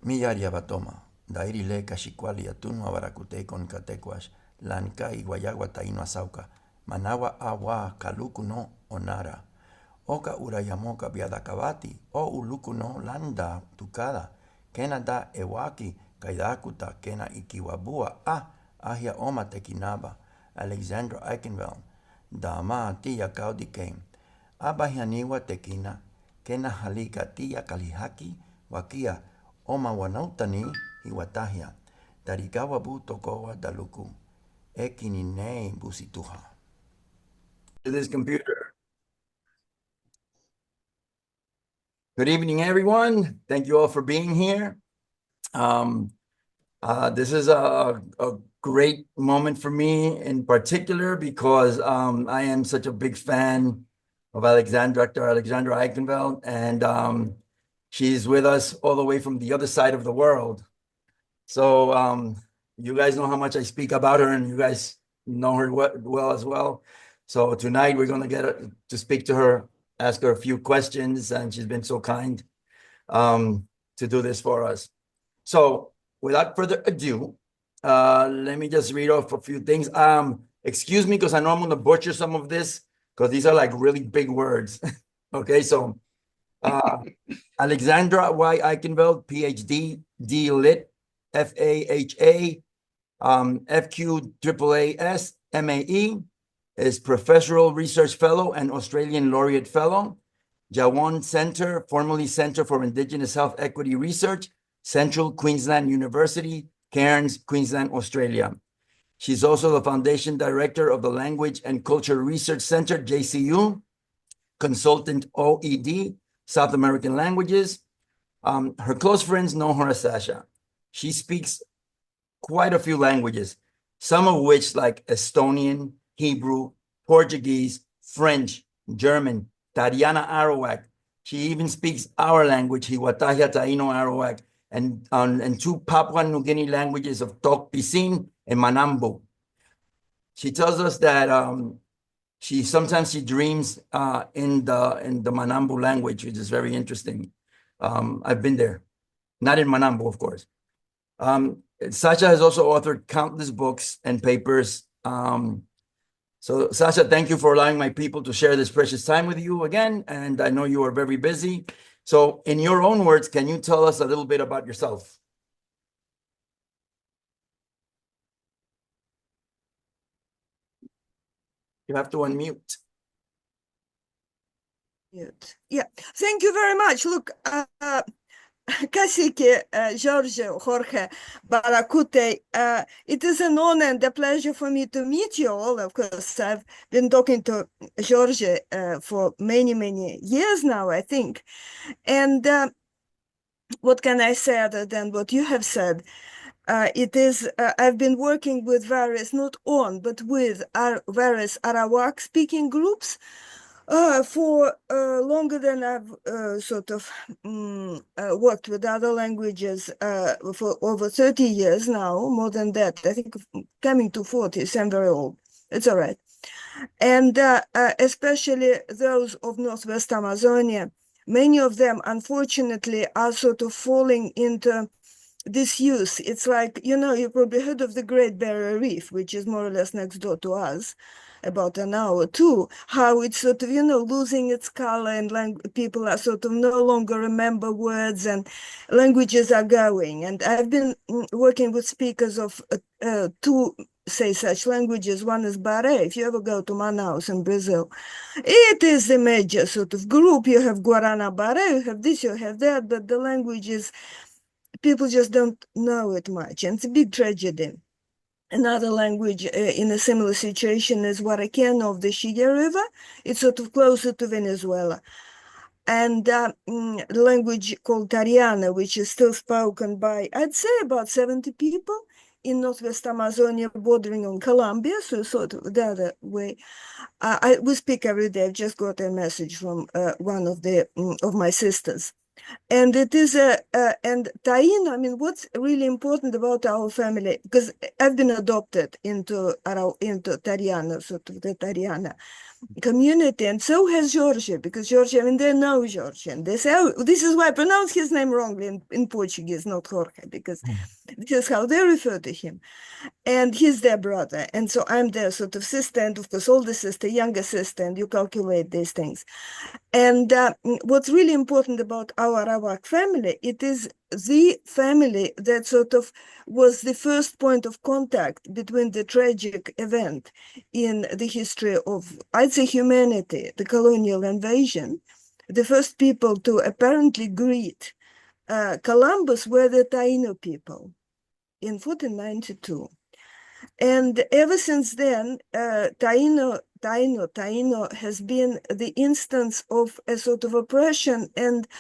Miyaria batoma, dairile kashikwali atunu abarakute con katekwash, lanka Higuayagua Taino asauka, manawa awa kaluku no onara. Oka urayamoka biadakabati, o uluku no landa tukada, kena da ewaki, kaidakuta kena ikiwabua, ahia oma tekinaba, Alexandra Aikhenvald, da ma tia kaudi kem. Abahianiwa tekina, kena halika tia kalihaki, wakia, oma wanautani Hiwatahia, Tarikawa bu tokowa daluku, ekinine busituha. To this computer. Good evening, everyone. Thank you all for being here. This is a great moment for me in particular because I am such a big fan of Dr. Alexandra Aikhenvald, and she's with us all the way from the other side of the world. So you guys know how much I speak about her, and you guys know her well as well. So tonight we're going to get to speak to her, ask her a few questions, and she's been so kind to do this for us. So without further ado, let me just read off a few things. Excuse me, because I know I'm going to butcher some of this, because these are like really big words. Okay, so Alexandra Y. Aikhenvald, PhD, D. Lit, FAHA, FQAAS, MAE, is Professional Research Fellow and Australian Laureate Fellow, Jawan Center, formerly Center for Indigenous Health Equity Research, Central Queensland University, Cairns, Queensland, Australia. She's also the Foundation Director of the Language and Culture Research Center, JCU, Consultant OED, South American Languages. Her close friends know her as Sasha. She speaks quite a few languages, some of which like Estonian, Hebrew, Portuguese, French, German, Tariana Arawak. She even speaks our language, Hiwatahia Taino Arawak, and two Papuan New Guinea languages of Tok Pisin and Manambo. She tells us that sometimes she dreams in the Manambo language, which is very interesting. I've been there, not in Manambo, of course. Sasha has also authored countless books and papers. So Sasha, thank you for allowing my people to share this precious time with you again. And I know you are very busy. So in your own words, can you tell us a little bit about yourself? You have to unmute. Yeah, thank you very much. Look, Cacique, Jorge, Baracute, it is an honor and a pleasure for me to meet you all. Of course, I've been talking to Jorge for many, many years now, I think. And what can I say other than what you have said? I've been working with various, not on, but with various Arawak speaking groups for longer than I've sort of worked with other languages for over 30 years now, more than that. I think coming to 40, so I'm very old. It's all right. And especially those of Northwest Amazonia, many of them, unfortunately, are sort of falling into disuse. It's like, you probably heard of the Great Barrier Reef, which is more or less next door to us, about an hour too, how it's sort of, losing its color, and people are sort of no longer remember words, and languages are going. And I've been working with speakers of two, say, such languages. One is Baré. If you ever go to Manaus in Brazil, it is a major sort of group. You have Guarana Baré, you have this, you have that, but the language is, people just don't know it much, and it's a big tragedy. Another language in a similar situation is Huaraqueno of the Shiga River. It's sort of closer to Venezuela. And the language called Tariana, which is still spoken by, I'd say, about 70 people in Northwest Amazonia, bordering on Colombia, so sort of the other way. We speak every day. I've just got a message from one of my sisters. And it is and Taino, I mean, what's really important about our family, because I've been adopted into Tariana, sort of the Tariana. community, and so has Georgia, because Georgia, I mean, they know Georgian. They say, oh, this is why I pronounce his name wrongly in Portuguese, not Jorge, because this is how they refer to him. And he's their brother. And so I'm their sort of sister, and of course, older sister, younger sister, and you calculate these things. And what's really important about our Arawak family, it is the family that sort of was the first point of contact between the tragic event in the history of, I'd say, humanity, the colonial invasion. The first people to apparently greet Columbus were the Taino people in 1492. And ever since then, Taino has been the instance of a sort of oppression.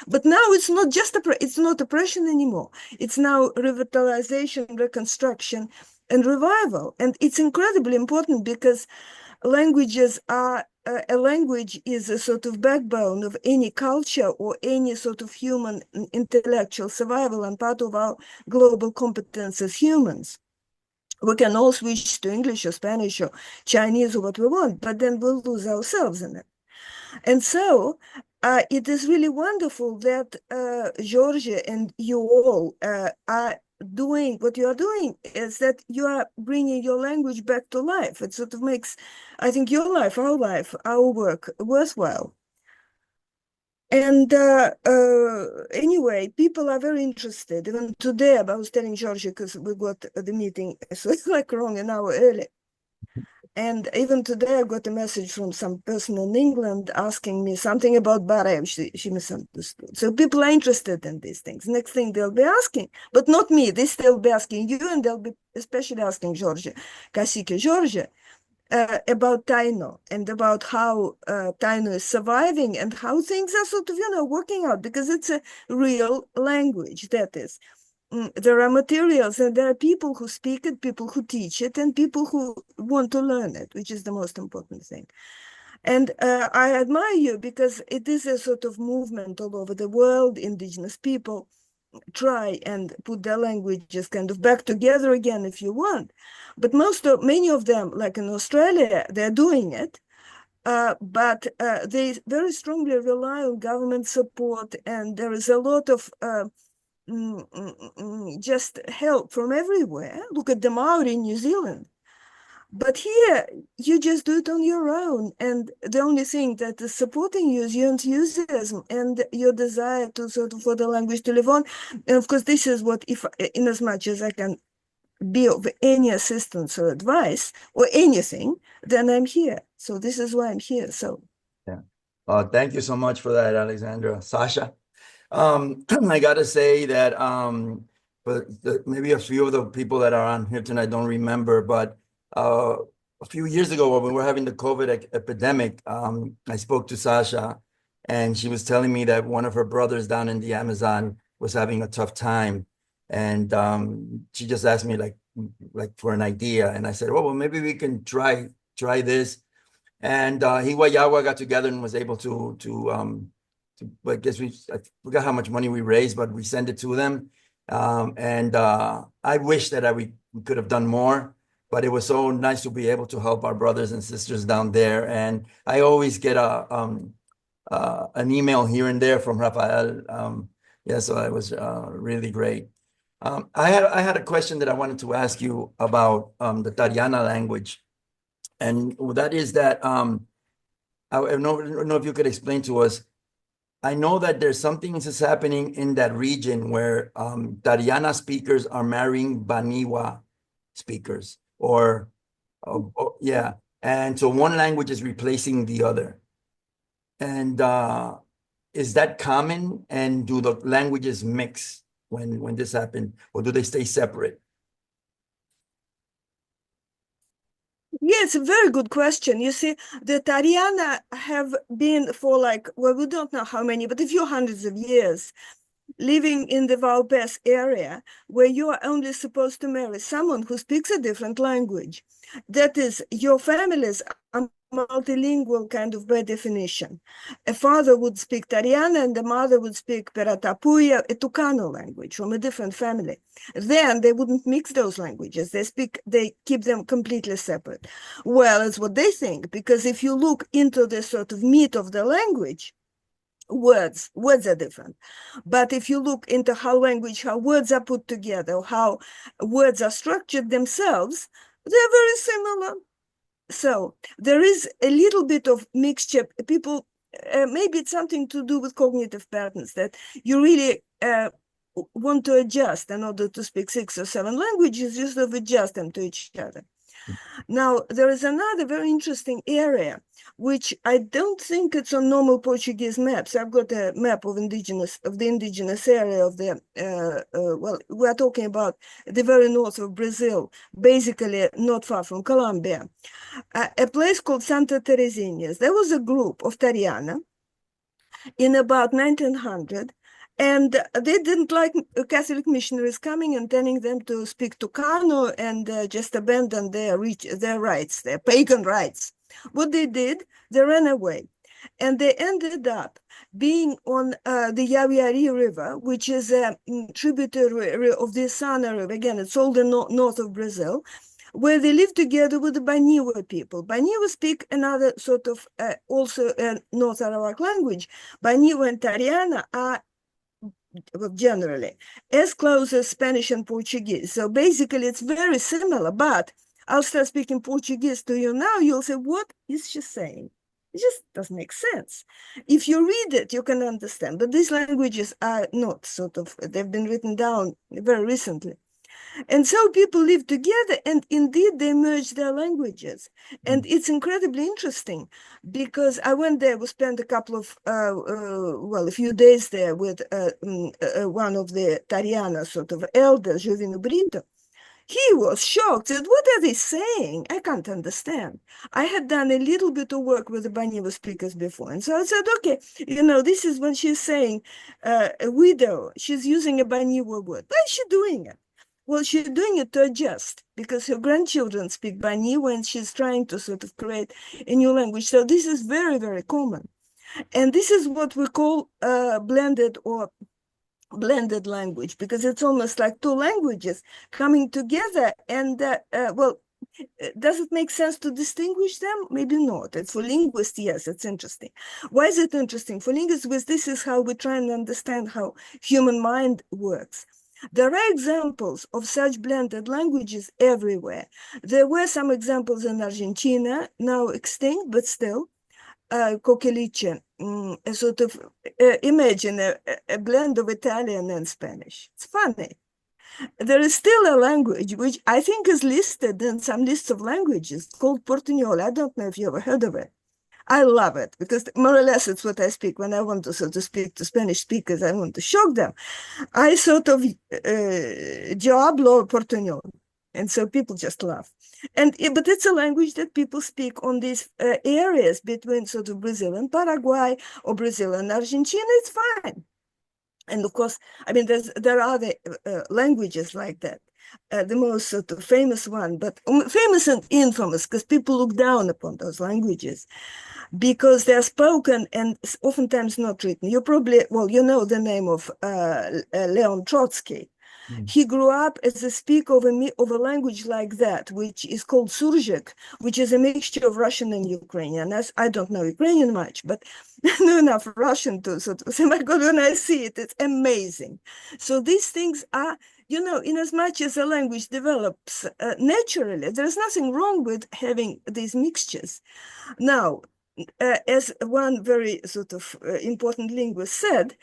But now it's not just it's not oppression anymore. It's now revitalization, reconstruction, and revival. And it's incredibly important because languages are a language is a sort of backbone of any culture or any sort of human intellectual survival and part of our global competence as humans. We can all switch to English or Spanish or Chinese or what we want, but then we'll lose ourselves in it. And so it is really wonderful that Georgia and you all are doing what you are doing, is that you are bringing your language back to life. It sort of makes, I think, your life, our work worthwhile. And anyway, people are very interested. Even today, I was telling Georgia, because we got the meeting, so it's like wrong an hour early. And even today, I got a message from some person in England asking me something about Bahrain. She misunderstood. So people are interested in these things. Next thing they'll be asking, but not me. They'll be asking you, and they'll be especially asking Georgia, Cacique Georgia, about Taino and about how Taino is surviving and how things are sort of, working out, because it's a real language, that is. There are materials and there are people who speak it, people who teach it, and people who want to learn it, which is the most important thing. And I admire you because it is a sort of movement all over the world. Indigenous people try and put their languages kind of back together again if you want. But many of them, like in Australia, they're doing it. But they very strongly rely on government support, and there is a lot of just help from everywhere. Look at the Maori in New Zealand. But here, you just do it on your own. And the only thing that is supporting you is your enthusiasm and your desire to sort of for the language to live on. And of course, this is what, if in as much as I can be of any assistance or advice or anything, then I'm here. So this is why I'm here. So Yeah. Thank you so much for that, Alexandra. Sasha, I gotta say that but maybe a few of the people that are on here tonight don't remember, but a few years ago when we were having the COVID epidemic, I spoke to Sasha, and she was telling me that one of her brothers down in the Amazon was having a tough time, and she just asked me like for an idea, and I said, well, maybe we can try this. And Higuayagua got together and was able to I guess I forgot how much money we raised, but we sent it to them. And I wish that we could have done more, but it was so nice to be able to help our brothers and sisters down there. And I always get an email here and there from Rafael. Yeah, so it was really great. I had a question that I wanted to ask you about the Tariana language. And that is that I don't know if you could explain to us. I know that there's something that's happening in that region where Tariana speakers are marrying Baniwa speakers, yeah. And so one language is replacing the other. And is that common? And do the languages mix when this happens, or do they stay separate? yeah, it's a very good question. You see, the Tariana have been for we don't know how many, but a few hundreds of years, living in the Valpes area, where you are only supposed to marry someone who speaks a different language. That is, your families are multilingual kind of by definition. A father would speak Tariana and the mother would speak Peratapuya, a Tucano language from a different family. Then they wouldn't mix those languages. They keep them completely separate. Well, it's what they think, because if you look into the sort of meat of the language, words are different. But if you look into how words are put together, how words are structured themselves, they're very similar. So there is a little bit of mixture. People, maybe it's something to do with cognitive patterns that you really want to adjust in order to speak 6 or 7 languages, you sort of adjust them to each other. Now, there is another very interesting area, which I don't think it's on normal Portuguese maps. I've got a map of the indigenous area of the, well, we're talking about the very north of Brazil, basically not far from Colombia, a place called Santa Teresinhas. There was a group of Tariana in about 1900, and they didn't like Catholic missionaries coming and telling them to speak Tucano and just abandon their rights, their pagan rights. What they did, they ran away. And they ended up being on the Yaviari River, which is a tributary of the Sana River. Again, it's all the north of Brazil, where they live together with the Baniwa people. Baniwa speak another sort of also North Arawak language. Baniwa and Tariana are generally as close as Spanish and Portuguese. So basically it's very similar, but I'll start speaking Portuguese to you now. You'll say, what is she saying? It just doesn't make sense. If you read it, you can understand, but these languages are not they've been written down very recently. And so people live together, and indeed they merge their languages. And it's incredibly interesting because I went there, we spent a couple of, a few days there with one of the Tariana sort of elders, Jovino Brito. He was shocked, said, what are they saying? I can't understand. I had done a little bit of work with the Baniwa speakers before. And so I said, okay, this is when she's saying a widow, she's using a Baniwa word. Why is she doing it? Well, she's doing it to adjust because her grandchildren speak Baniwa and she's trying to sort of create a new language. So this is very, very common. And this is what we call blended language, because it's almost like two languages coming together. And does it make sense to distinguish them? Maybe not. It's for linguists, yes, it's interesting. Why is it interesting? For linguists, this is how we try and understand how human mind works. There are examples of such blended languages everywhere. There were some examples in Argentina, now extinct, but still. Coqueliche, a sort of, imagine a blend of Italian and Spanish. It's funny. There is still a language which I think is listed in some lists of languages called Portuñol. I don't know if you ever heard of it. I love it because more or less it's what I speak when I want to sort of speak to Spanish speakers. I want to shock them. I sort of yo hablo Portuñol. And so people just laugh. But it's a language that people speak on these areas between sort of Brazil and Paraguay or Brazil and Argentina. It's fine. And of course, I mean, there are other languages like that. The most sort of famous one, but famous and infamous because people look down upon those languages because they're spoken and oftentimes not written. You probably, you know the name of Leon Trotsky. He grew up as a speaker of a language like that, which is called Surzhyk, which is a mixture of Russian and Ukrainian. I don't know Ukrainian much, but I know enough Russian to sort of say, my God, when I see it, it's amazing. So these things are, in as much as a language develops naturally, there's nothing wrong with having these mixtures. Now, as one very sort of important linguist said,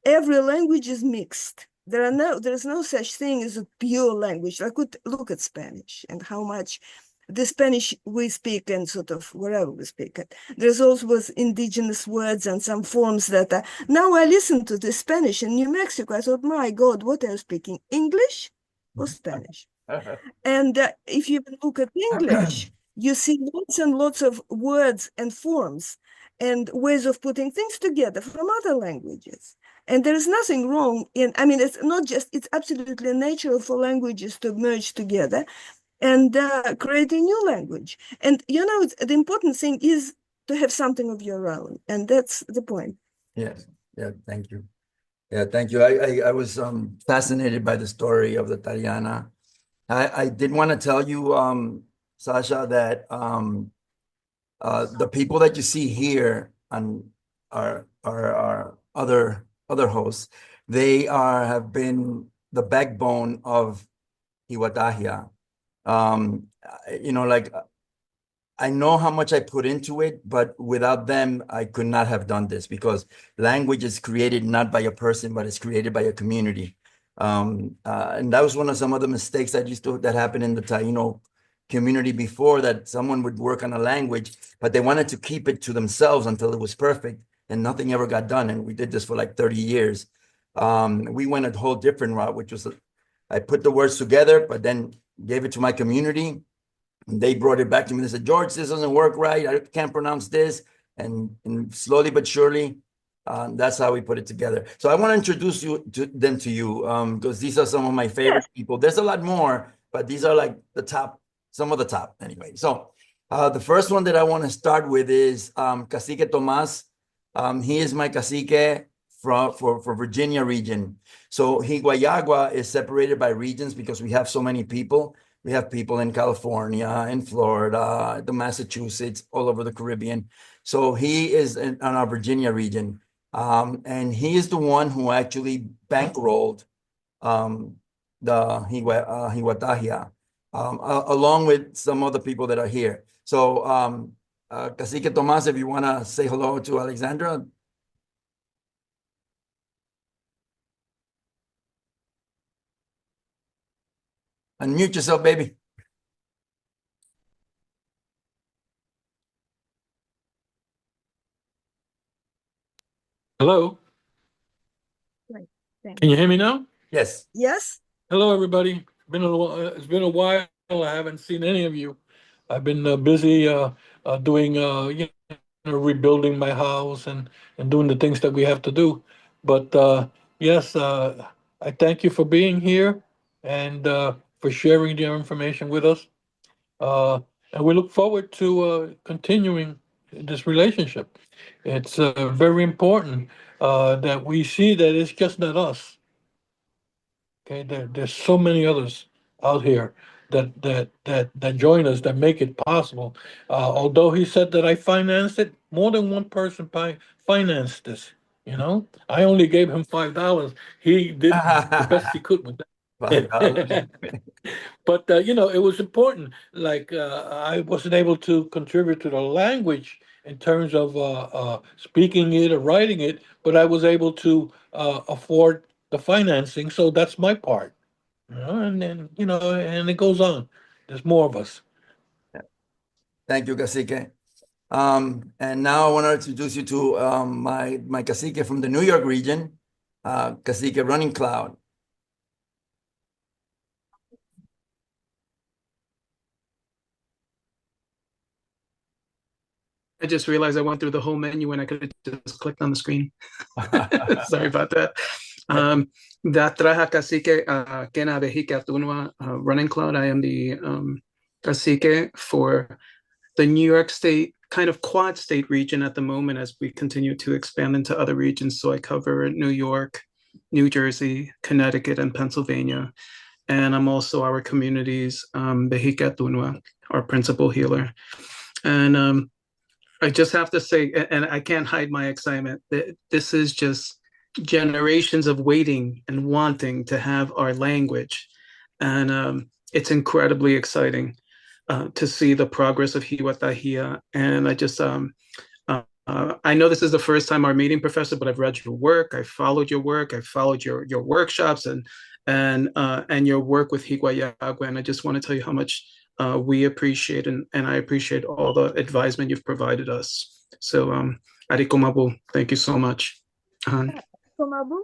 every language is mixed. There is no such thing as a pure language. I could look at Spanish and how much the Spanish we speak and sort of wherever we speak it. There's also indigenous words and some forms that are, now I listen to the Spanish in New Mexico. I thought, my God, what are you speaking? English or Spanish? And if you look at English, you see lots and lots of words and forms and ways of putting things together from other languages. And there is nothing wrong it's not just, it's absolutely natural for languages to merge together. and create a new language. And the important thing is to have something of your own, and that's the point. Yes. Yeah. Thank you. Yeah. Thank you. I was fascinated by the story of the Tariana. I did want to tell you, Sasha, that the people that you see here on our other hosts, they have been the backbone of Hiwatahia. Like I know how much I put into it, but without them, I could not have done this because language is created not by a person, but it's created by a community. And that was one of some of the mistakes that happened in the Taino community before, that someone would work on a language, but they wanted to keep it to themselves until it was perfect, and nothing ever got done. And we did this for like 30 years. We went a whole different route, which was I put the words together, but then gave it to my community. And they brought it back to me. They said, George, this doesn't work right. I can't pronounce this. And slowly but surely, that's how we put it together. So I want to introduce them to you because these are some of my favorite people. There's a lot more, but these are like the top, some of the top anyway. So the first one that I want to start with is Cacique Tomas. He is my cacique for Virginia region. So Higuayagua is separated by regions because we have so many people. We have people in California, in Florida, the Massachusetts, all over the Caribbean. So he is on our Virginia region. And he is the one who actually bankrolled the Hiwatahia, along with some other people that are here. So Cacique Tomas, if you want to say hello to Alexandra. Unmute yourself, baby. Hello. Right. Can you hear me now? Yes. Yes. Hello, everybody. It's been a while. I haven't seen any of you. I've been busy doing rebuilding my house and doing the things that we have to do. But yes, I thank you for being here and for sharing your information with us. And we look forward to continuing this relationship. It's very important that we see that it's just not us. Okay, there's so many others out here that join us, that make it possible. Although he said that I financed it, more than one person financed this. I only gave him $5. He did the best he could with $5. that. But it was important. Like I wasn't able to contribute to the language in terms of speaking it or writing it, but I was able to afford the financing. So that's my part. And then and it goes on. There's more of us. Thank you, Cacique. And now I want to introduce you to my cacique from the New York region, Cacique Running Cloud. I just realized I went through the whole menu and I could have just clicked on the screen. Sorry about that. Datraha Cacique Kena Behika Tunwa Running Cloud. I am the cacique for the New York State, kind of quad state region at the moment as we continue to expand into other regions. So I cover New York, New Jersey, Connecticut, and Pennsylvania. And I'm also our community's Behika Tunwa, our principal healer. And I just have to say, and I can't hide my excitement, that this is just generations of waiting and wanting to have our language. And it's incredibly exciting to see the progress of Hiwatahia. And I know this is the first time our meeting, Professor, but I've read your work. I followed your work. I followed your workshops and your work with Higuayagua. And I just want to tell you how much we appreciate and I appreciate all the advisement you've provided us. So, Arikomabu, thank you so much. Komabu.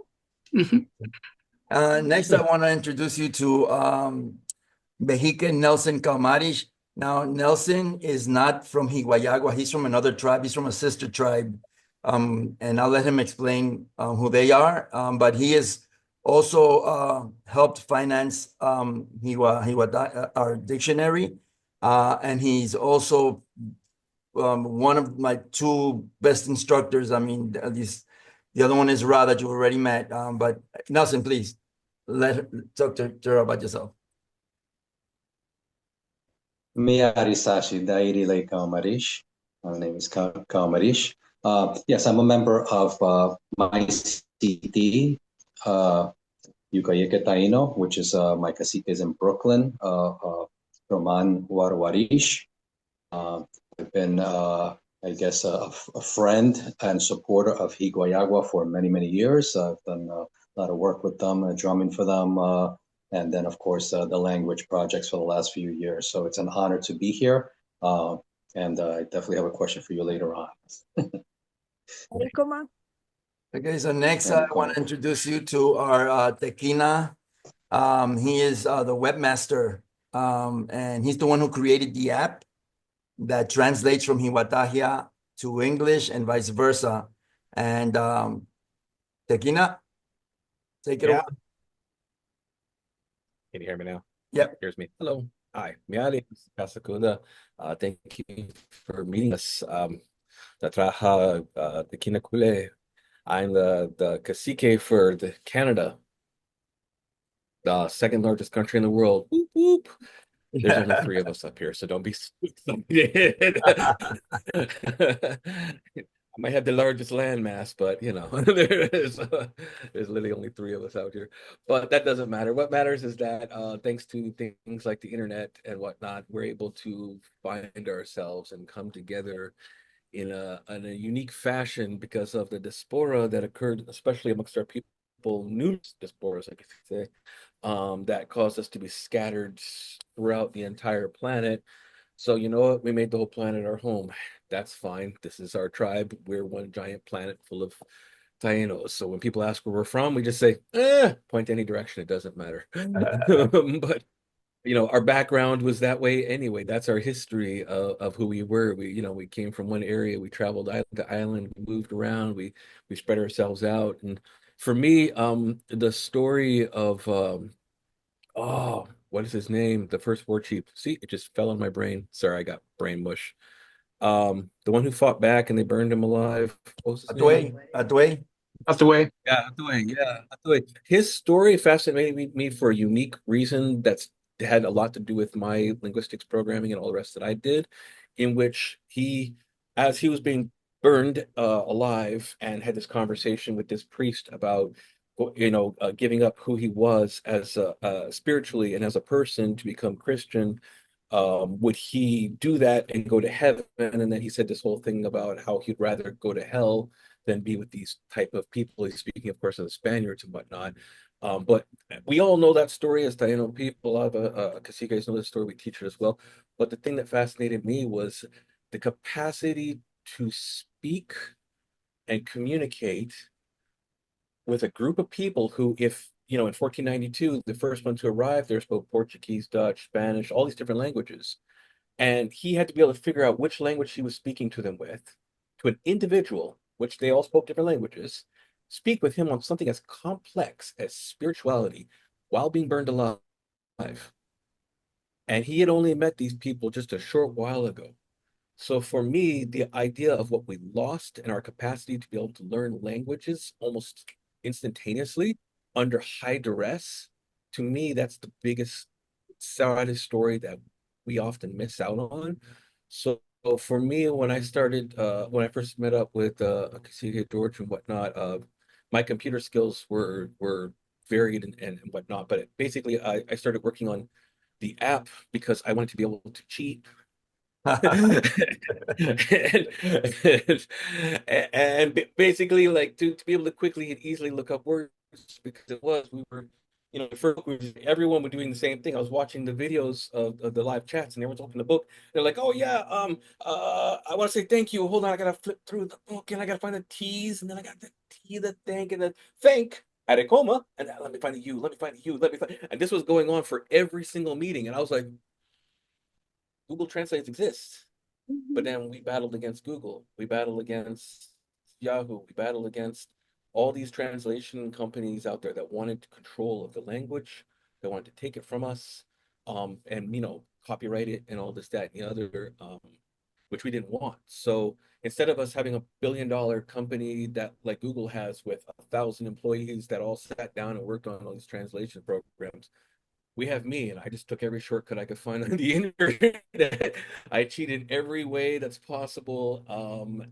Next, I want to introduce you to Mexican Nelson Calmarish. Now, Nelson is not from Higuayagua. He's from another tribe. He's from a sister tribe. And I'll let him explain who they are. But he is also helped finance our dictionary. And he's also one of my two best instructors. I mean, the other one is Ra that you already met. But Nelson, please talk to her about yourself. Miyari Sashi Dairi Lake Kamarish. My name is Kamarish. Yes, I'm a member of my CT, Higuayagua Taino, which is my cacique is in Brooklyn, Roman Warwarish. I've been, I guess, a friend and supporter of Higuayagua for many, many years. I've done a lot of work with them, drumming for them, and then, of course, the language projects for the last few years. So it's an honor to be here. And I definitely have a question for you later on. Okay, so next I want to introduce you to our Tequina. He is the webmaster, and he's the one who created the app that translates from Hiwatahia to English and vice versa. And Tequina, take it away. Can you hear me now? Yep. Here's me. Hello. Hi. Miali Kasakunda. Thank you for meeting us. Tatraha Tequina Kule. I'm the cacique for Canada, the second largest country in the world. Whoop, whoop. There's only three of us up here, so don't be excited. I might have the largest landmass, but you know, there's literally only three of us out here. But that doesn't matter. What matters is that thanks to things like the internet and whatnot, we're able to find ourselves and come together in a unique fashion because of the diaspora that occurred, especially amongst our people, numerous diasporas, I guess you could say, that caused us to be scattered throughout the entire planet. So you know what? We made the whole planet our home. That's fine. This is our tribe. We're one giant planet full of Tainos. So when people ask where we're from, we just say, point any direction. It doesn't matter. But you know, our background was that way anyway. That's our history of who we were. We came from one area. We traveled island to island. We moved around. We spread ourselves out. And for me, the story of what is his name? The first war chief. See, it just fell on my brain. Sorry, I got brain mush. The one who fought back and they burned him alive. What was his name? Atway. Hathaway. Yeah, Hathaway. His story fascinated me for a unique reason that's had a lot to do with my linguistics programming and all the rest that I did, in which he, as he was being burned alive and had this conversation with this priest about, giving up who he was as spiritually and as a person to become Christian. Would he do that and go to heaven? And then he said this whole thing about how he'd rather go to hell than be with these type of people. He's speaking, of course, of the Spaniards and whatnot. But we all know that story as Taino people. A lot of caciques know this story. We teach it as well. But the thing that fascinated me was the capacity to speak and communicate with a group of people who, if in 1492, the first one to arrive there spoke Portuguese, Dutch, Spanish, all these different languages. And he had to be able to figure out which language he was speaking to them with, to an individual, which they all spoke different languages, speak with him on something as complex as spirituality while being burned alive. And he had only met these people just a short while ago. So for me, the idea of what we lost and our capacity to be able to learn languages almost instantaneously under high duress, to me, that's the biggest saddest story that we often miss out on. So for me, when I first met up with Cassidy George and whatnot, my computer skills were varied and whatnot. But basically, I started working on the app because I wanted to be able to cheat. and basically, like to be able to quickly and easily look up words, because we were first everyone was doing the same thing. I was watching the videos of the live chats and everyone's opening the book. They're like, oh yeah, I want to say thank you. Hold on, I gotta flip through the book and I gotta find the T's, and then I got the T, the thank, and the thank at a comma, and let me find the U, let me find the U, let me find, and this was going on for every single meeting. And I was like, Google Translate exists. But then we battled against Google. We battled against Yahoo. We battled against all these translation companies out there that wanted control of the language, they wanted to take it from us, and copyright it and all this, that, and the other, which we didn't want. So instead of us having $1 billion company that like Google has with 1,000 employees that all sat down and worked on all these translation programs, we have me, and I just took every shortcut I could find on the internet. I cheated every way that's possible,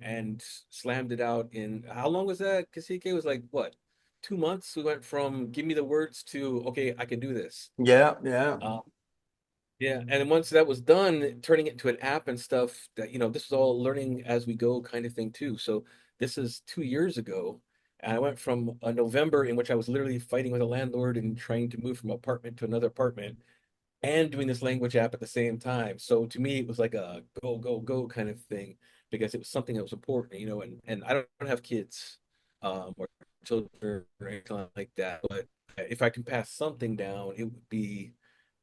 and slammed it out in, how long was that? Kasike, it was like what, 2 months? We went from give me the words to okay, I can do this. Yeah, yeah. Yeah, and then once that was done, turning it into an app and stuff, that this is all learning as we go kind of thing too. So this is 2 years ago, and I went from a November in which I was literally fighting with a landlord and trying to move from apartment to another apartment and doing this language app at the same time. So to me, it was like a go, go, go kind of thing, because it was something that was important, and I don't have kids, or children or anything like that, but if I can pass something down, it would be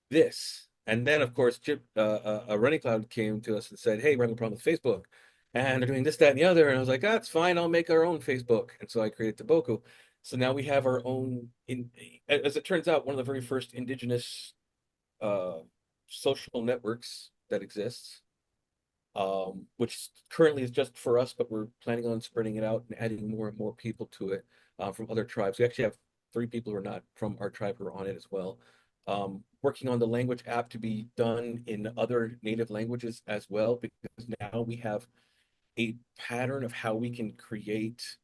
this. And then, of course, a Running Cloud came to us and said, "Hey, we're having a problem with Facebook, and they're doing this, that, and the other." And I was like, "That's fine. I'll make our own Facebook." And so I created Toboku. So now we have our own. As it turns out, one of the very first indigenous uh, social networks that exists, which currently is just for us, but we're planning on spreading it out and adding more and more people to it, from other tribes. We actually have 3 people who are not from our tribe who are on it as well. Working on the language app to be done in other native languages as well, because now we have a pattern of how we can create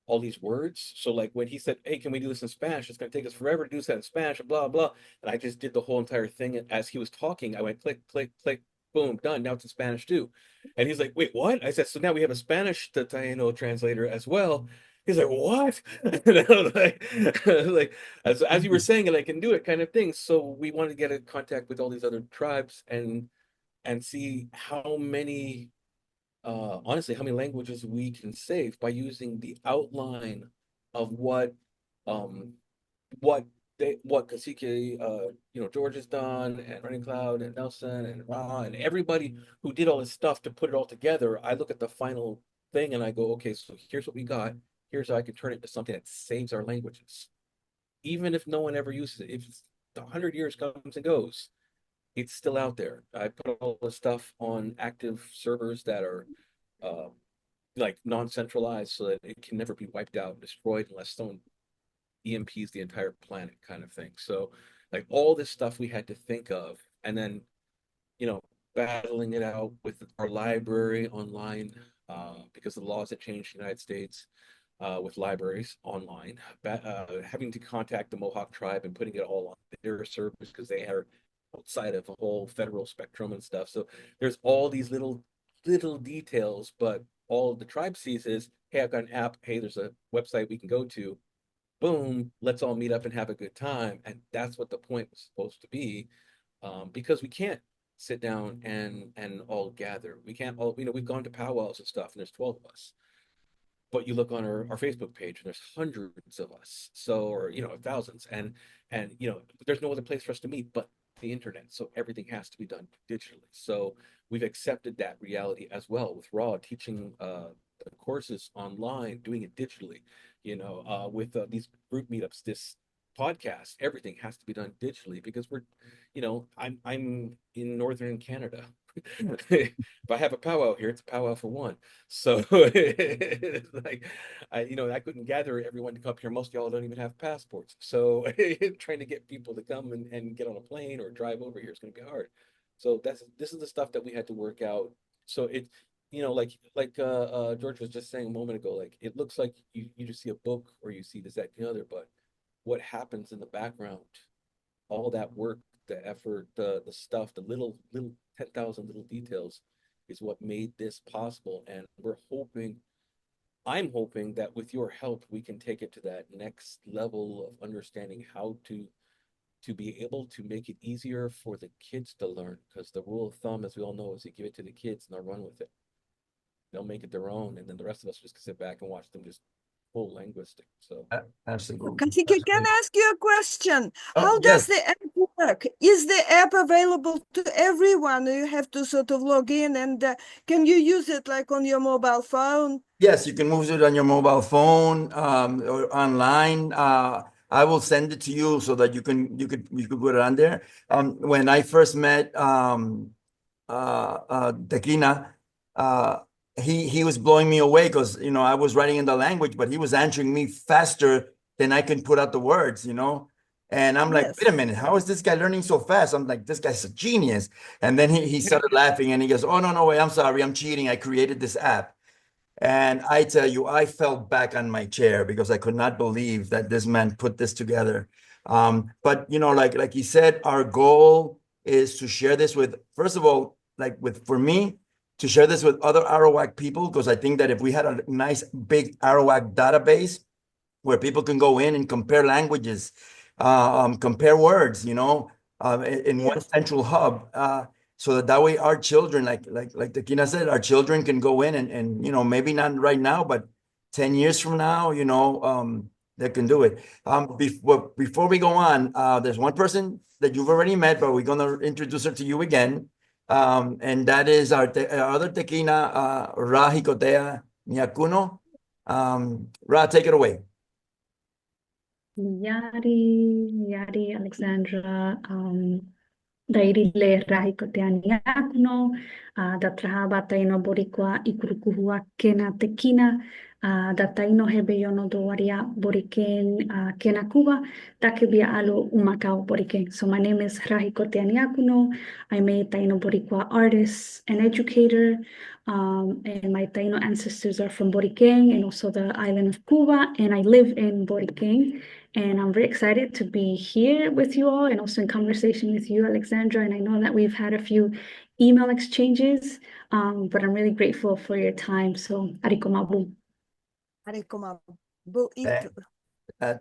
all these words. So like when he said, "Hey, can we do this in Spanish? It's going to take us forever to do that in Spanish," blah, blah. And I just did the whole entire thing. And as he was talking, I went click, click, click, boom, done. Now it's in Spanish too. And he's like, "Wait, what?" I said, "So now we have a Spanish to Taino translator as well." He's like, "What?" And I was like, as you were saying it, I can do it kind of thing. So we wanted to get in contact with all these other tribes and see how many, honestly, how many languages we can save by using the outline of um what Kasike, George has done, and Running Cloud and Nelson and Ra and everybody who did all this stuff to put it all together. I look at the final thing and I go, okay, so here's what we got. Here's how I can turn it into something that saves our languages, even if no one ever uses it. If 100 years comes and goes, it's still out there. I put all the stuff on active servers that are, uh, like non-centralized, so that it can never be wiped out and destroyed unless someone EMPs the entire planet kind of thing. So like all this stuff we had to think of, and then, battling it out with our library online, because the laws that changed in the United States, with libraries online, having to contact the Mohawk tribe and putting it all on their servers because they are outside of a whole federal spectrum and stuff. So there's all these little details, but all the tribe sees is, "Hey, I've got an app. Hey, there's a website we can go to. Boom, let's all meet up and have a good time." And that's what the point was supposed to be, because we can't sit down and all gather. We can't all, we've gone to powwows and stuff, and there's 12 of us. But you look on our Facebook page and there's hundreds of us. So, or, thousands. And there's no other place for us to meet but the internet. So everything has to be done digitally. So we've accepted that reality as well with Raw teaching, the courses online, doing it digitally, with these group meetups, this podcast, everything has to be done digitally because we're, I'm in Northern Canada. If I have a powwow here, it's a powwow for one. So it's like, I couldn't gather everyone to come here. Most of y'all don't even have passports. So trying to get people to come and get on a plane or drive over here is going to be hard. So this is the stuff that we had to work out. So it, like George was just saying a moment ago, like it looks like you just see a book or you see this, that, and the other, but what happens in the background, all that work, the effort, the stuff, the little 10,000 little details is what made this possible. And I'm hoping that with your help, we can take it to that next level of understanding how to be able to make it easier for the kids to learn. Because the rule of thumb, as we all know, is you give it to the kids and they'll run with it. They'll make it their own, and then the rest of us just sit back and watch them just full linguistic. So Absolutely. Kasike, can I ask you a question? Oh, How yes. does the app work? Is the app available to everyone, or you have to sort of log in, and can you use it like on your mobile phone? Yes, you can move it on your mobile phone, or online. I will send it to you so that you could put it on there. When I first met Tekina, he was blowing me away because I was writing in the language, but he was answering me faster than I can put out the words, And I'm like, Yes. wait a minute, how is this guy learning so fast? I'm like, this guy's a genius. And then he started laughing and he goes, oh, no, wait, I'm sorry, I'm cheating. I created this app. And I tell you, I fell back on my chair because I could not believe that this man put this together. But like he said, our goal is to share this with, first of all, for me, to share this with other Arawak people, because I think that if we had a nice big Arawak database where people can go in and compare languages, compare words, in one central hub, so that way our children, like Tekina said, our children can go in and maybe not right now, but 10 years from now, they can do it. Before we go on, there's one person that you've already met, but we're going to introduce her to you again. And that is our other Tekina, Ra Hiwatahia Nyakuno. Ra, take it away. Yari, Alexandra, Dairile Rahikoteani Akuno, da Trahaba Taino Boricua, Ikurukuhua Kena Tekina, da Taino Hebeyono Doaria Boriken, Kena Cuba, Takibia Alo Umakao Boriken. So my name is Rahikoteani Akuno. I'm a Taino Boricua artist and educator. And my Taino ancestors are from Boriken and also the island of Cuba, and I live in Boriken. And I'm very excited to be here with you all and also in conversation with you, Alexandra. And I know that we've had a few email exchanges, but I'm really grateful for your time. So, arikomabu.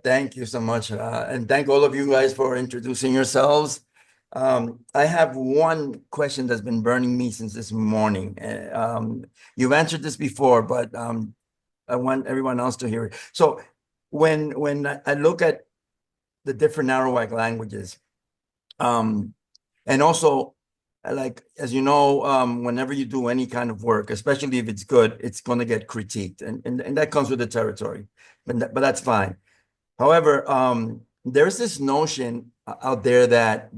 Thank you so much. And thank all of you guys for introducing yourselves. I have one question that's been burning me since this morning. You've answered this before, but I want everyone else to hear it. So when I look at the different Arawak languages, and also, like, as you know, whenever you do any kind of work, especially if it's good, it's going to get critiqued, and that comes with the territory, but that's fine. However, there's this notion out there that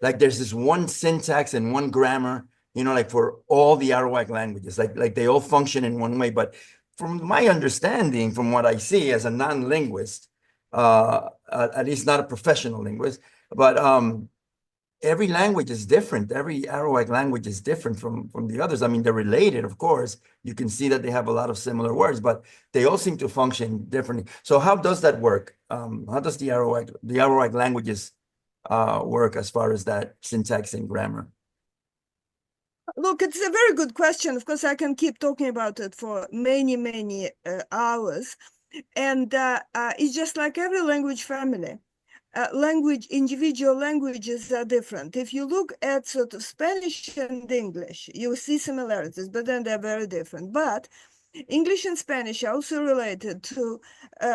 like there's this one syntax and one grammar, like for all the Arawak languages, like they all function in one way. But from my understanding, from what I see as a non-linguist, at least not a professional linguist, but every language is different. Every Arawak language is different from the others. I mean, they're related, of course. You can see that they have a lot of similar words, but they all seem to function differently. So how does that work? How does the Arawak languages work as far as that syntax and grammar? Look, it's a very good question. Of course, I can keep talking about it for many, many hours. And it's just like every language family. Individual languages are different. If you look at sort of Spanish and English, you see similarities, but then they're very different. But English and Spanish are also related to,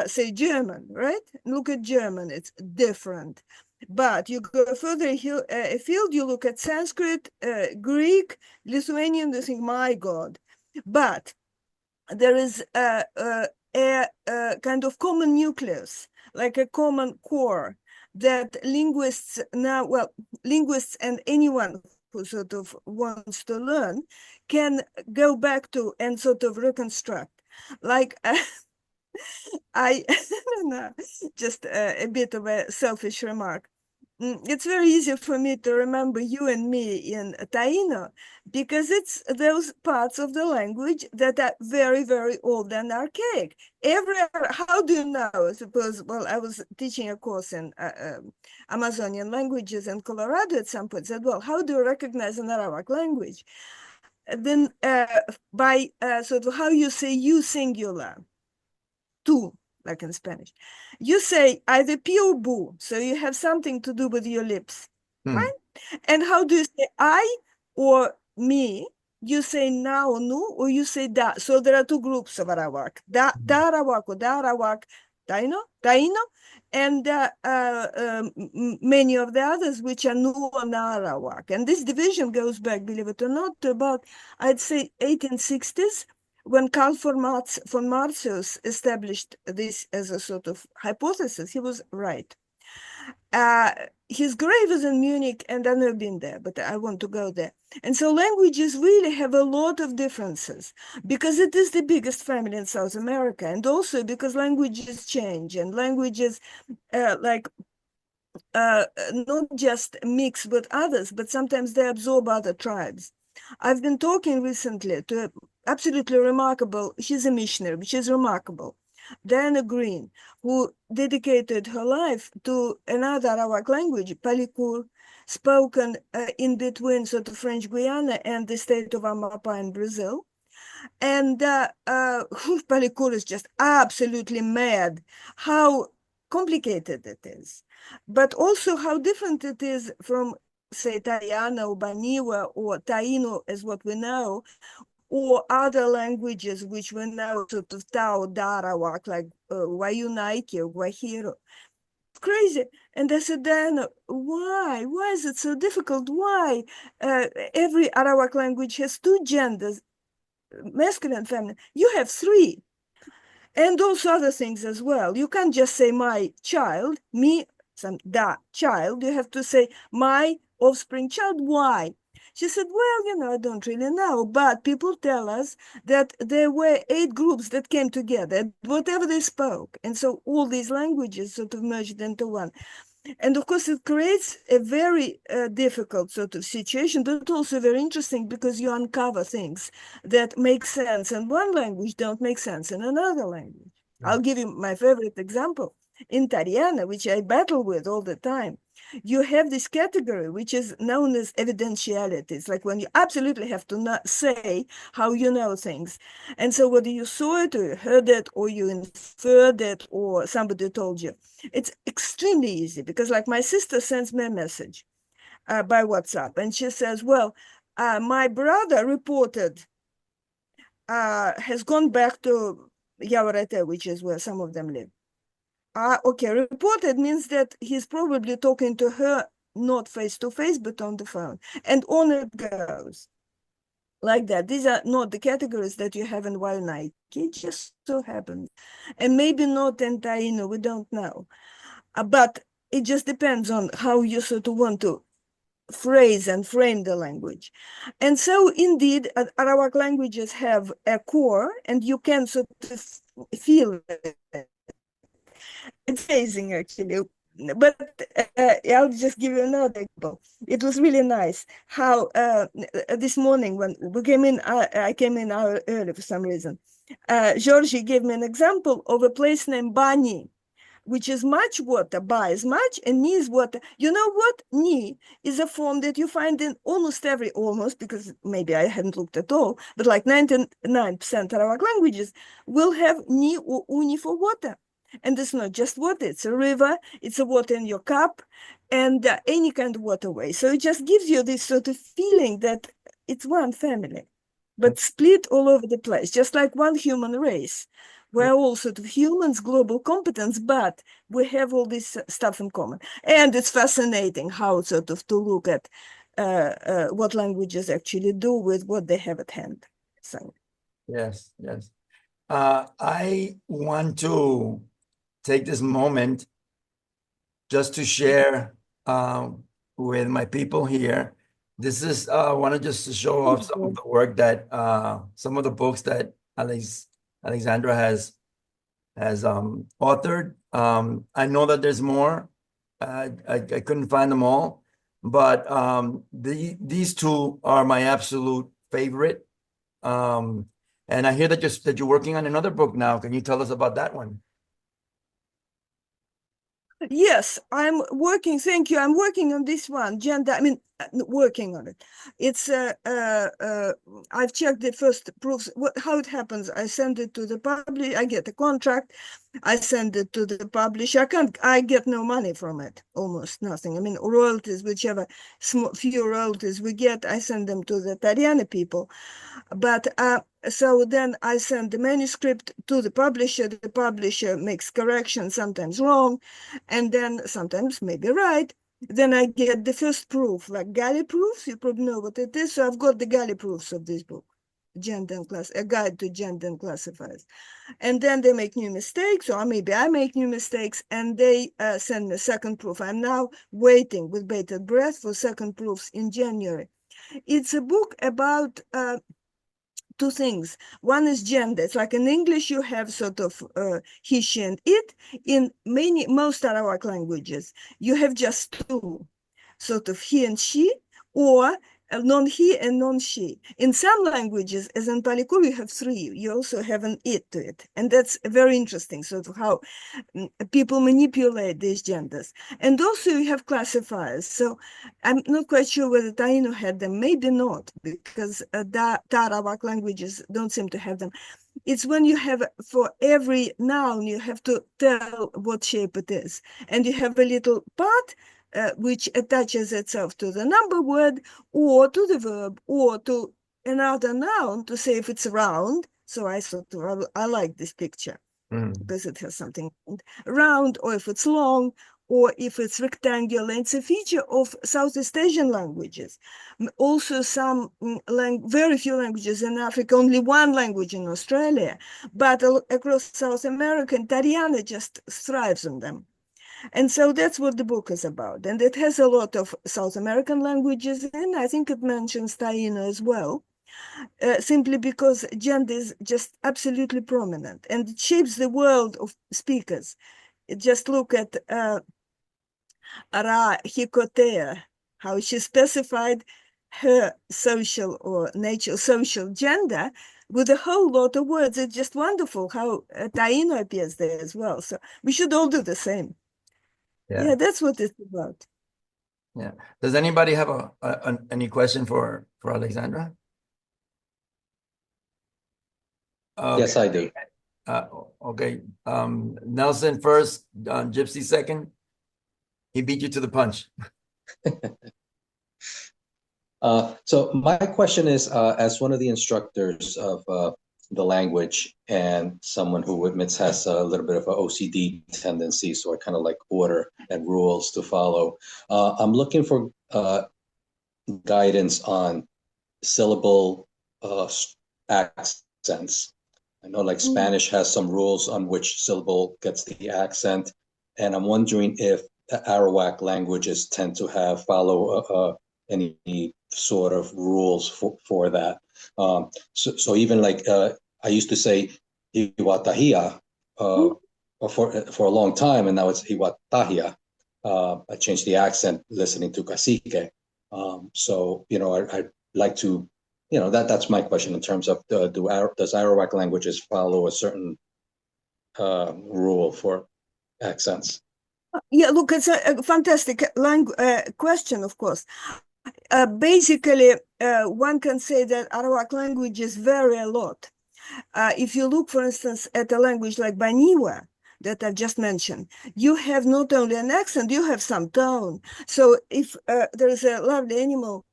say, German, right? Look at German, it's different. But you go further afield, you look at Sanskrit, Greek, Lithuanian, you think, my God. But there is a kind of common nucleus, like a common core that linguists and anyone who sort of wants to learn can go back to and sort of reconstruct. Like I just a bit of a selfish remark. It's very easy for me to remember you and me in Taino because it's those parts of the language that are very, very old and archaic. How do you know? I suppose, well, I was teaching a course in Amazonian languages in Colorado at some point. Said, well, how do you recognize an Arawak language? Then by sort of how you say you singular, tú, like in Spanish. You say either pi or bu, so you have something to do with your lips, right? And how do you say I or me you say now, nu, or you say da. So there are two groups of Arawak, da Arawak or da Arawak Taino, and many of the others which are nu or na Arawak. And this division goes back, believe it or not, to about, I'd say, 1860s, when Carl von Martius established this as a sort of hypothesis. He was right. His grave is in Munich, and I've never been there, but I want to go there. And so languages really have a lot of differences because it is the biggest family in South America, and also because languages change and languages not just mix with others, but sometimes they absorb other tribes. I've been talking recently to a absolutely remarkable, she's a missionary, which is remarkable, Diana Green, who dedicated her life to another Arawak language, Palikur, spoken in between sort of French Guiana and the state of Amapá in Brazil. And Palikur is just absolutely mad how complicated it is, but also how different it is from, say, Tariana or Baniwa or Taino, as what we know, or other languages which we know sort of Tao, Darawak, like Wayunaiki or Guajiro. Crazy. And I said, Diana, why? Why is it so difficult? Why? Every Arawak language has two genders, masculine and feminine. You have three. And also other things as well. You can't just say my child, me, child. You have to say my offspring child. Why? She said, well, I don't really know, but people tell us that there were 8 groups that came together, whatever they spoke. And so all these languages sort of merged into one. And of course, it creates a very difficult sort of situation, but also very interesting because you uncover things that make sense in one language don't make sense in another language. I'll give you my favorite example. In Tariana, which I battle with all the time, you have this category which is known as evidentiality. It's like when you absolutely have to not say how you know things. And so whether you saw it or you heard it or you inferred it or somebody told you, it's extremely easy because like my sister sends me a message by WhatsApp and she says, well, my brother reported has gone back to Yawarete, which is where some of them live. Okay, reported means that he's probably talking to her, not face-to-face, but on the phone. And on it goes. Like that. These are not the categories that you have in Waianaiki. It just so happens. And maybe not in Taino, we don't know. But it just depends on how you sort of want to phrase and frame the language. And so indeed, Arawak languages have a core, and you can sort of feel it. It's amazing, actually. But I'll just give you another example. It was really nice how this morning when we came in, I came in early for some reason. Georgie gave me an example of a place named Bani, which is much water. Ba is much and ni is water. You know what? Ni is a form that you find in almost because maybe I hadn't looked at all, but like 99% Arawak languages will have ni or uni for water. And it's not just water, it's a river, it's a water in your cup, and any kind of waterway. So it just gives you this sort of feeling that it's one family, but split all over the place, just like one human race. We're all sort of humans, global competence, but we have all this stuff in common. And it's fascinating how sort of to look at what languages actually do with what they have at hand. So. Yes. I want to take this moment just to share with my people here. This is I want to just show off some of the work that some of the books that Alexandra has authored. I know that there's more. I couldn't find them all, but these two are my absolute favorite. And I hear that you're working on another book now. Can you tell us about that one? Yes, I'm working. Thank you. I'm working on this one. Gender. I mean, working on it. It's I've checked the first proofs. How it happens? I send it to the publisher. I get a contract. I send it to the publisher. I get no money from it. Almost nothing. I mean, royalties, whichever few royalties we get, I send them to the Tariana people. But so then I send the manuscript to the publisher makes corrections, sometimes wrong, and then sometimes maybe right. Then I get the first proof, like galley proofs. You probably know what it is. So I've got the galley proofs of this book, Gender and Class, a guide to gender and classifiers. And then they make new mistakes, or maybe I make new mistakes, and they send me a second proof. I'm now waiting with bated breath for second proofs in January. It's a book about two things. One is gender. It's like in English, you have sort of he, she, and it. In most Arawak languages, you have just two, sort of he and she, or non-he and non-she. In some languages, as in Palikul, you have three. You also have an it to it. And that's very interesting, sort of how people manipulate these genders. And also you have classifiers. So I'm not quite sure whether Taino had them, maybe not, because the Arawak languages don't seem to have them. It's when you have, for every noun, you have to tell what shape it is. And you have a little part which attaches itself to the number word or to the verb or to another noun to say if it's round. So I like this picture because it has something round, or if it's long, or if it's rectangular. It's a feature of Southeast Asian languages. Also some very few languages in Africa, only one language in Australia, but across South America, Tariana just thrives on them. And so that's what the book is about. And it has a lot of South American languages in. I think it mentions Taino as well, simply because gender is just absolutely prominent and it shapes the world of speakers. Just look at Hiwatahia, how she specified her social or social gender with a whole lot of words. It's just wonderful how Taino appears there as well. So we should all do the same. Yeah, that's what it's about. Yeah. Does anybody have any question for Alexandra? Yes, I do. Okay. Nelson first, Gypsy second. He beat you to the punch. So my question is, as one of the instructors of the language and someone who admits has a little bit of an OCD tendency, so I kind of like order and rules to follow. I'm looking for guidance on syllable accents. I know like Spanish has some rules on which syllable gets the accent, and I'm wondering if the Arawak languages tend to follow any sort of rules for that. So even like I used to say Hiwatahia for a long time, and now it's Hiwatahia. I changed the accent listening to Cacique. So I'd like to, that's my question in terms of does Arawak languages follow a certain rule for accents? Yeah, look, it's a fantastic question, of course. Basically, one can say that Arawak languages vary a lot. If you look, for instance, at a language like Baniwa that I've just mentioned, you have not only an accent, you have some tone. So if there is a lovely animal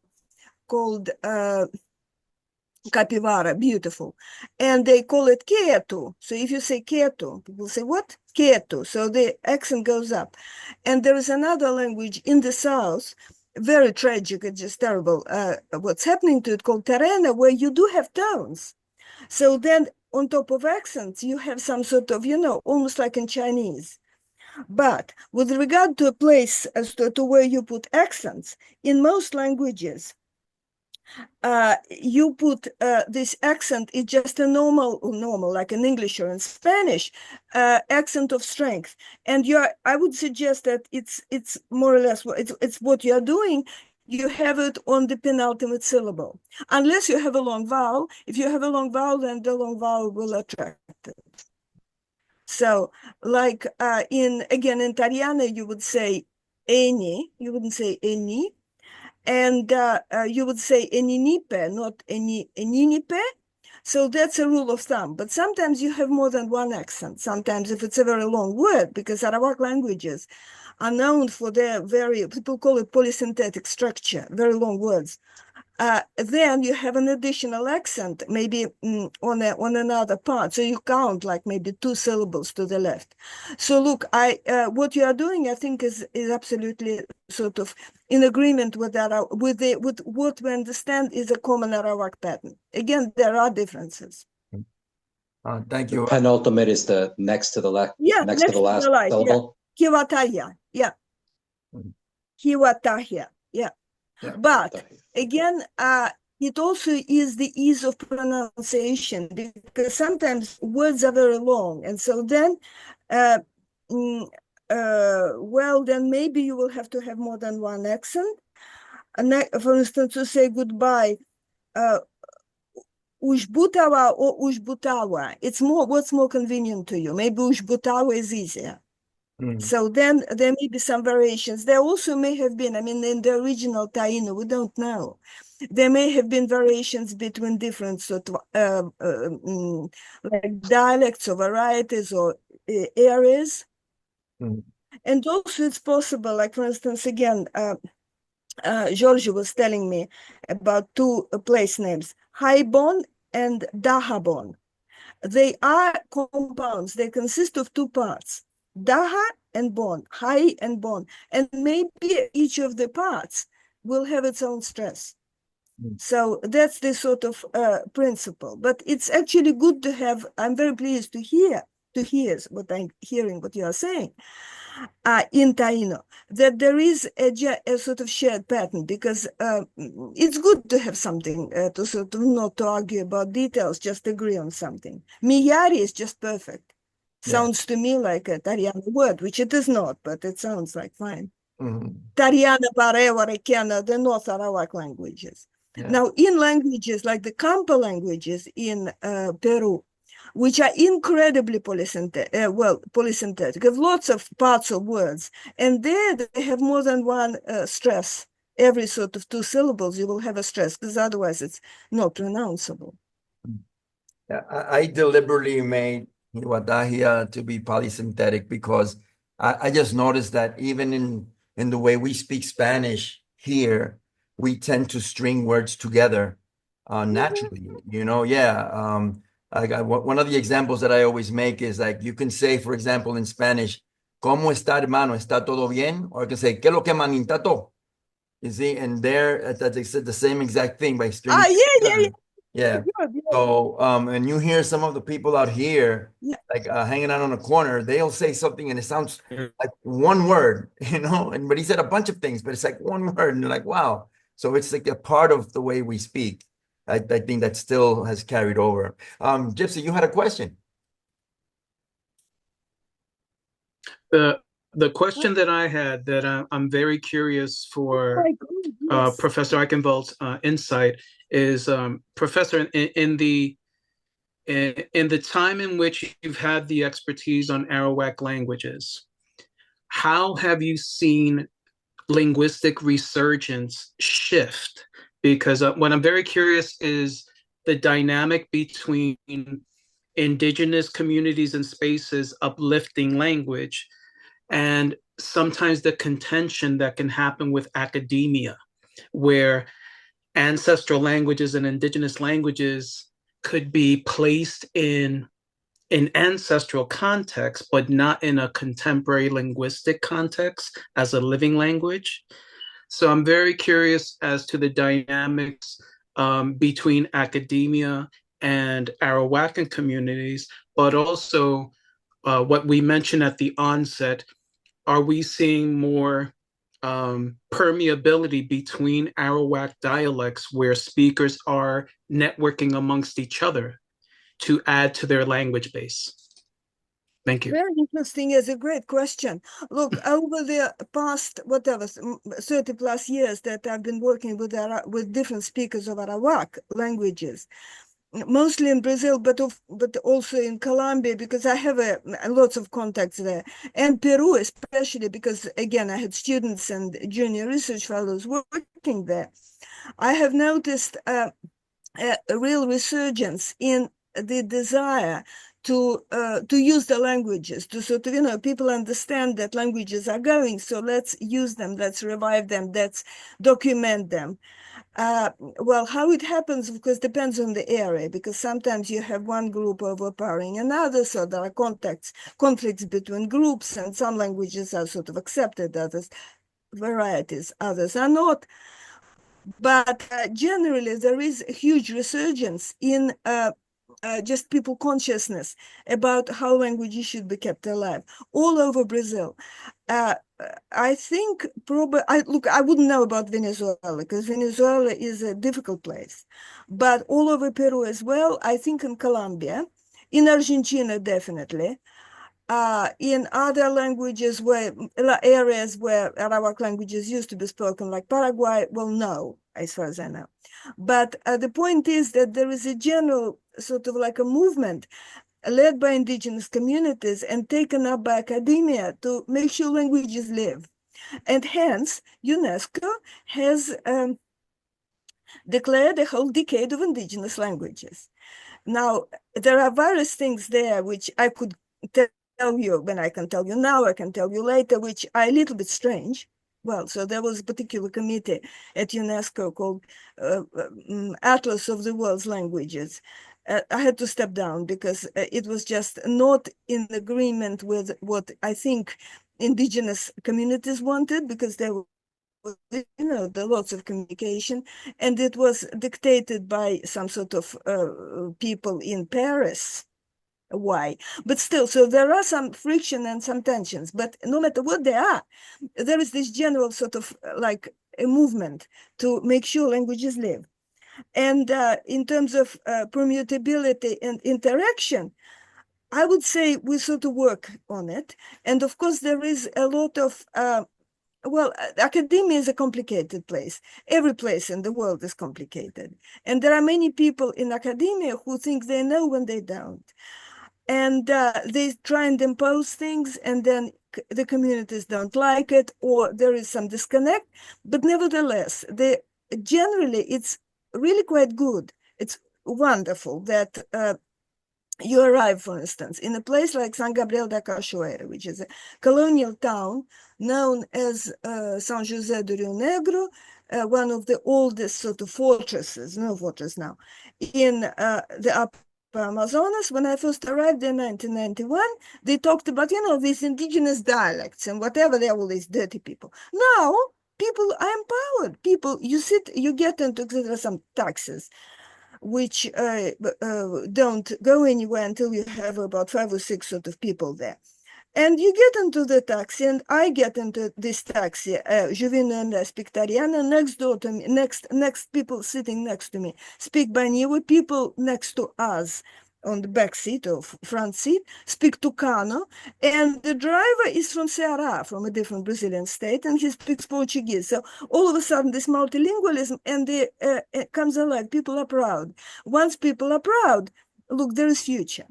called capybara, beautiful, and they call it ketu. So if you say ketu, people say, what? Ketu. So the accent goes up. And there is another language in the south, very tragic, it's just terrible, what's happening to it, called Tariana, where you do have tones. So then on top of accents, you have some sort of, almost like in Chinese. But with regard to a place as to where you put accents, in most languages, you put this accent is just a normal, like in English or in Spanish, accent of strength. And I would suggest that it's more or less it's what you're doing. You have it on the penultimate syllable, unless you have a long vowel. If you have a long vowel, then the long vowel will attract it. So, like in Tariana, you would say any, you wouldn't say any. And you would say eninipe, not eninipe. So that's a rule of thumb. But sometimes you have more than one accent. Sometimes if it's a very long word, because Arawak languages are known for their people call it polysynthetic structure, very long words. Then you have an additional accent, maybe on another part. So you count like maybe 2 syllables to the left. So look, what you are doing, I think, is absolutely sort of in agreement with that, with what we understand is a common Arawak pattern. Again, there are differences. Thank you. Penultimate is the next to the left, Yeah, next to the last right, syllable. Yeah. Hiwatahia, yeah. Hiwatahia, yeah. But again, it also is the ease of pronunciation, because sometimes words are very long. And so then, well, then maybe you will have to have more than one accent. For instance, to say goodbye, Ushbutawa or Ushbutawa. It's what's more convenient to you. Maybe Ushbutawa is easier. So then there may be some variations. There also may have been, I mean, in the original Taino, we don't know. There may have been variations between different sort of like dialects or varieties or areas. And also it's possible, like for instance, again, George was telling me about 2 place names, Haibon and Dahabon. They are compounds. They consist of 2 parts, Daha and Bon, Hai and Bon. And maybe each of the parts will have its own stress. So that's the sort of principle. But it's actually good to have, I'm very pleased to hear what I'm hearing, what you are saying, in Taino, that there is a sort of shared pattern, because it's good to have something to sort of not to argue about details, just agree on something. Miyari is just perfect. Sounds to me like a Tariana word, which it is not, but it sounds like fine. Tariana, Parewa, Rekena, the North Arawak languages. Now, in languages like the Kampa languages in Peru, which are incredibly polysynthetic, have lots of parts of words, and there they have more than one stress. Every sort of 2 syllables, you will have a stress, because otherwise it's not pronounceable. I deliberately made Hiwatahia to be polysynthetic because I just noticed that even in the way we speak Spanish here, we tend to string words together naturally, one of the examples that I always make is like, you can say, for example, in Spanish, ¿Cómo está, hermano? ¿Está todo bien? Or I can say, ¿Qué lo que manita todo? You see, and there, they said the same exact thing by stringing. Yeah. So, and you hear some of the people out here, like hanging out on a corner, they'll say something and it sounds like one word, but he said a bunch of things, but it's like one word, and you're like, wow. So it's like a part of the way we speak. I think that still has carried over. Gypsy, you had a question. The question that I had that I'm very curious for Professor Aikhenvald's insight is, Professor, in the time in which you've had the expertise on Arawak languages, how have you seen linguistic resurgence shift? Because what I'm very curious is the dynamic between indigenous communities and spaces uplifting language, and sometimes the contention that can happen with academia, where ancestral languages and indigenous languages could be placed in an ancestral context, but not in a contemporary linguistic context as a living language. So I'm very curious as to the dynamics between academia and Arawakan communities, but also what we mentioned at the onset, are we seeing more permeability between Arawak dialects where speakers are networking amongst each other to add to their language base? Thank you. Very interesting. Is a great question. Look, over the past, 30 plus years that I've been working with different speakers of Arawak languages, mostly in Brazil, but also in Colombia, because I have lots of contacts there, and Peru especially, because again I had students and junior research fellows working there. I have noticed a real resurgence in the desire to use the languages, to sort of, people understand that languages are going, so let's use them, let's revive them, let's document them. Well, how it happens, of course, depends on the area, because sometimes you have one group overpowering another, so there are conflicts between groups, and some languages are sort of accepted, others varieties, others are not. But generally, there is a huge resurgence in just people consciousness about how languages should be kept alive all over Brazil. I think probably, I wouldn't know about Venezuela, because Venezuela is a difficult place, but all over Peru as well. I think in Colombia, in Argentina, definitely. In other languages areas where Arawak languages used to be spoken, like Paraguay, well, no, as far as I know. But the point is that there is a general sort of like a movement led by indigenous communities and taken up by academia to make sure languages live. And hence, UNESCO has declared a whole decade of indigenous languages. Now, there are various things there which I could tell you when I can tell you now, I can tell you later, which are a little bit strange. Well, so there was a particular committee at UNESCO called Atlas of the World's Languages. I had to step down because it was just not in agreement with what I think indigenous communities wanted, because there were, there are lots of communication, and it was dictated by some sort of people in Paris. Why? But still, so there are some friction and some tensions, but no matter what they are, there is this general sort of like a movement to make sure languages live. And in terms of permutability and interaction, I would say we sort of work on it. And of course, there is a lot of academia is a complicated place. Every place in the world is complicated. And there are many people in academia who think they know when they don't. And they try and impose things, and then the communities don't like it, or there is some disconnect. But nevertheless, generally, it's really quite good. It's wonderful that you arrive, for instance, in a place like San Gabriel da Cachoeira, which is a colonial town known as São José do Rio Negro, one of the oldest sort of fortresses, no fortress now, in the upper Amazonas. When I first arrived in 1991, they talked about, these indigenous dialects and whatever, they're all these dirty people. Now, people are empowered. People, you get into, there are some taxes, which don't go anywhere until you have about 5 or 6 sort of people there. And you get into the taxi, and I get into this taxi, Juvino and I speak Tariana, next door to me, next people sitting next to me speak Baniwa, people next to us on the back seat or front seat speak Tucano, and the driver is from Ceará, from a different Brazilian state, and he speaks Portuguese. So all of a sudden, this multilingualism and it comes alive. People are proud. Once people are proud, look, there is future.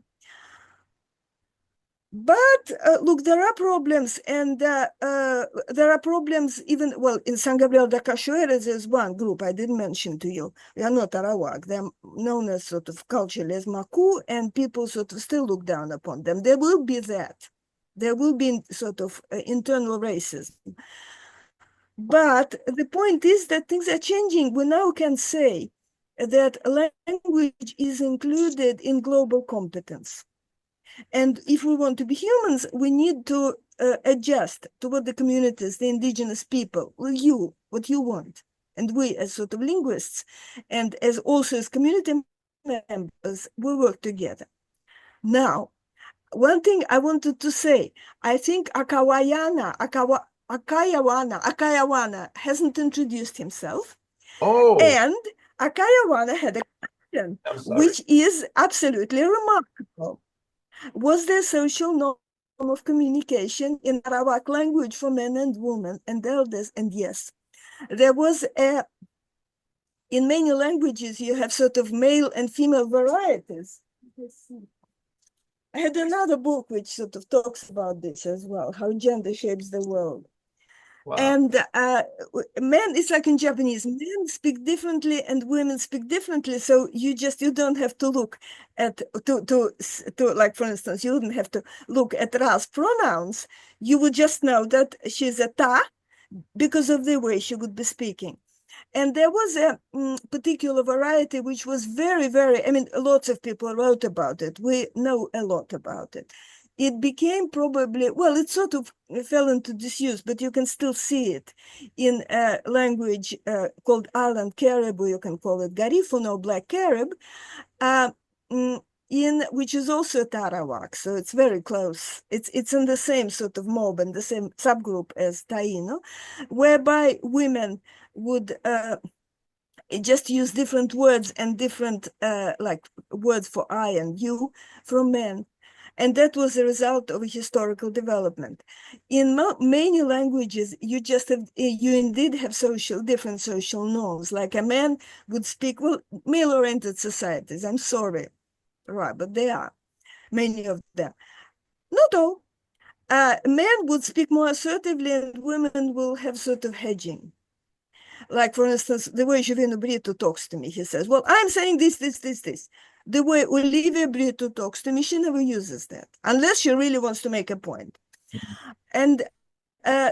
But look, there are problems, and there are problems even, well, in San Gabriel da Cachoeira, there's one group I didn't mention to you. They are not Arawak. They're known as sort of culturally as Maku, and people sort of still look down upon them. There will be that. There will be sort of internal racism. But the point is that things are changing. We now can say that language is included in global competence. And if we want to be humans, we need to adjust to what the communities, the indigenous people, what you want. And we as sort of linguists and as also as community members, we work together. Now, one thing I wanted to say, I think Akayawana hasn't introduced himself. Oh, And Akayawana had a question, which is absolutely remarkable. Was there social norm of communication in Arawak language for men and women and elders? And yes, there was a in many languages, you have sort of male and female varieties. Let's see. I had another book which sort of talks about this as well, how gender shapes the world. Wow. And men, it's like in Japanese, men speak differently and women speak differently. So you don't have to look at, to like, for instance, you wouldn't have to look at Ra's pronouns. You would just know that she's a ta because of the way she would be speaking. And there was a particular variety which was very, very, I mean, lots of people wrote about it. We know a lot about it. It became probably, well, it sort of fell into disuse, but you can still see it in a language called Island Caribou. You can call it Garifuna, Black Carib, which is also Arawak, so it's very close. It's in the same sort of mob and the same subgroup as Taino, whereby women would just use different words and different like words for I and you from men. And that was a result of a historical development. In many languages, you indeed have different social norms. Like a man would speak, well, male-oriented societies, I'm sorry, right, but they are, many of them. Not all. Men would speak more assertively and women will have sort of hedging. Like, for instance, the way Juveno Brito talks to me, he says, well, I'm saying this. The way Olivia Brito talks to me, she never uses that, unless she really wants to make a point. And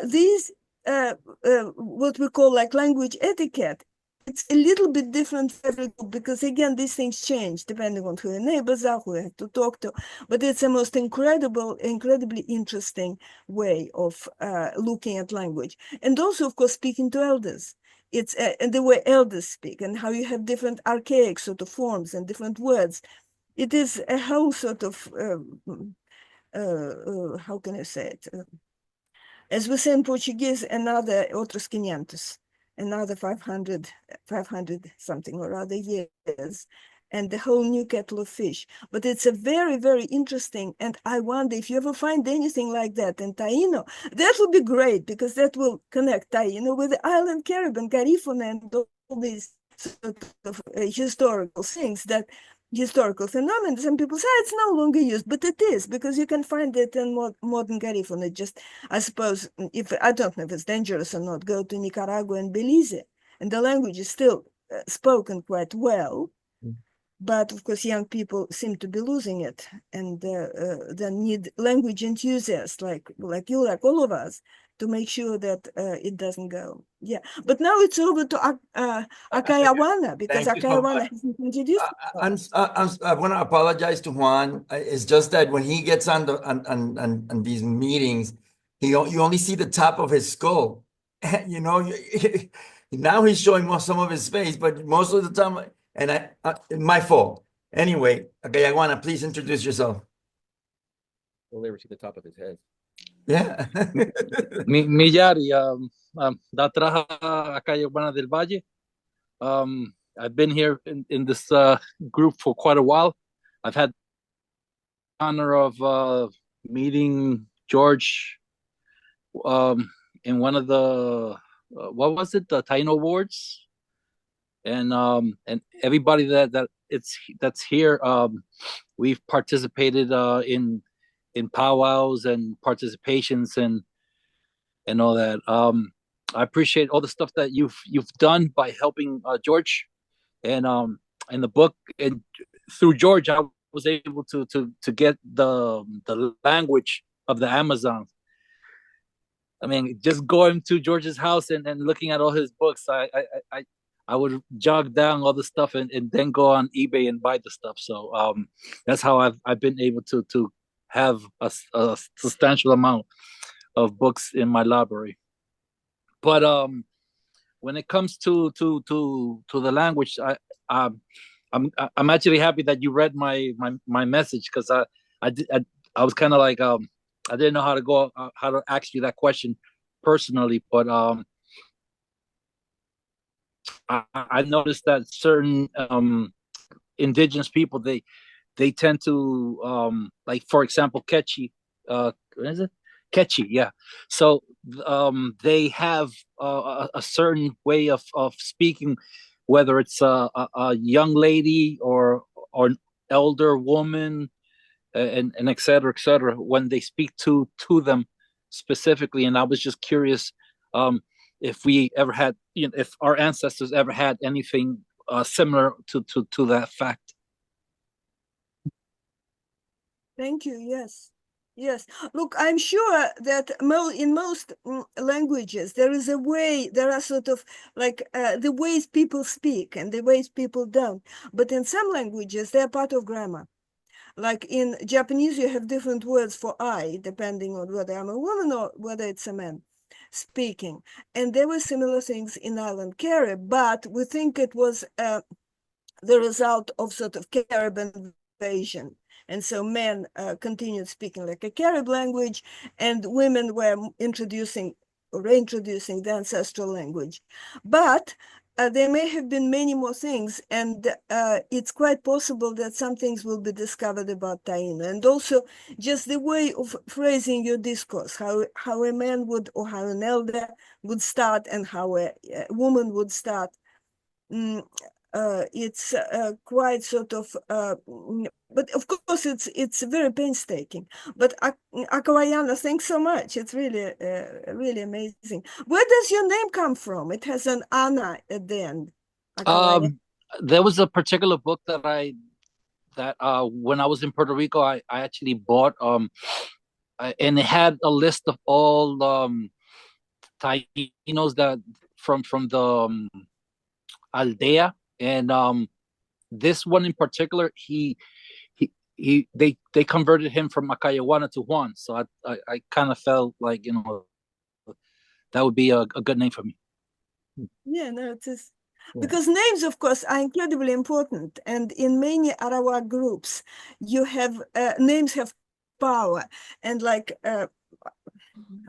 these, what we call like language etiquette, it's a little bit different for every group because, again, these things change depending on who your neighbors are, who you have to talk to. But it's a most incredibly interesting way of looking at language. And also, of course, speaking to elders. It's and the way elders speak and how you have different archaic sort of forms and different words. It is a whole sort of, how can I say it? As we say in Portuguese, another outros 500, another 500 something or other years, and the whole new kettle of fish. But it's a very, very interesting, and I wonder if you ever find anything like that in Taino, that would be great, because that will connect Taino with the island Caribbean, Garifuna, and all these sort of historical things that historical phenomena. Some people say it's no longer used, but it is, because you can find it in modern Garifuna. Just, I suppose, if I don't know if it's dangerous or not, go to Nicaragua and Belize, and the language is still spoken quite well. But of course, young people seem to be losing it, and then need language enthusiasts like you, like all of us, to make sure that it doesn't go. Yeah, but now it's over to Akayawana, because Akayawana hasn't introduced. I want to apologize to Juan. It's just that when he gets on these meetings, you only see the top of his skull. You know, now he's showing some of his face, but most of the time. And my fault. Anyway, Akayawana, please introduce yourself. We'll never see the top of his head. Yeah. Miyari, Datraha Akayawana del Valle. I've been here in this group for quite a while. I've had the honor of meeting George in one of the, what was it, the Taino Awards? And everybody that's here, we've participated in powwows and participations and all that. I appreciate all the stuff that you've done by helping George, and the book, and through George I was able to get the language of the Amazon. I mean, just going to George's house and looking at all his books, I would jog down all the stuff and then go on eBay and buy the stuff. So that's how I've been able to have a substantial amount of books in my library. But when it comes to the language, I'm actually happy that you read my message, because I was kind of like I didn't know how to ask you that question personally, but I noticed that certain indigenous people, they tend to like, for example, Quechua, what is it? Quechua, yeah. So they have a certain way of speaking whether it's a young lady or an elder woman, and et cetera, when they speak to them specifically. And I was just curious if we ever had, if our ancestors ever had anything similar to that fact. Thank you. Yes. Yes. Look, I'm sure that in most languages, there is a way, there are sort of like the ways people speak and the ways people don't. But in some languages, they're part of grammar. Like in Japanese, you have different words for I, depending on whether I'm a woman or whether it's a man speaking. And there were similar things in Island Carib, but we think it was the result of sort of Carib invasion. And so men continued speaking like a Carib language, and women were introducing or reintroducing the ancestral language. But there may have been many more things, and it's quite possible that some things will be discovered about Taino. And also just the way of phrasing your discourse, how a man would, or how an elder would start, and how a woman would start. It's quite sort of, but of course it's very painstaking. But Akawayana, thanks so much. It's really, really amazing. Where does your name come from? It has an Ana at the end. There was a particular book that when I was in Puerto Rico, I actually bought, and it had a list of all Tainos that from the aldea, and this one in particular, they converted him from Akayawana to Juan, so I kind of felt like that would be a good name for me. Yeah, no, it is. Because names, of course, are incredibly important, and in many Arawak groups, you have names have power, and like I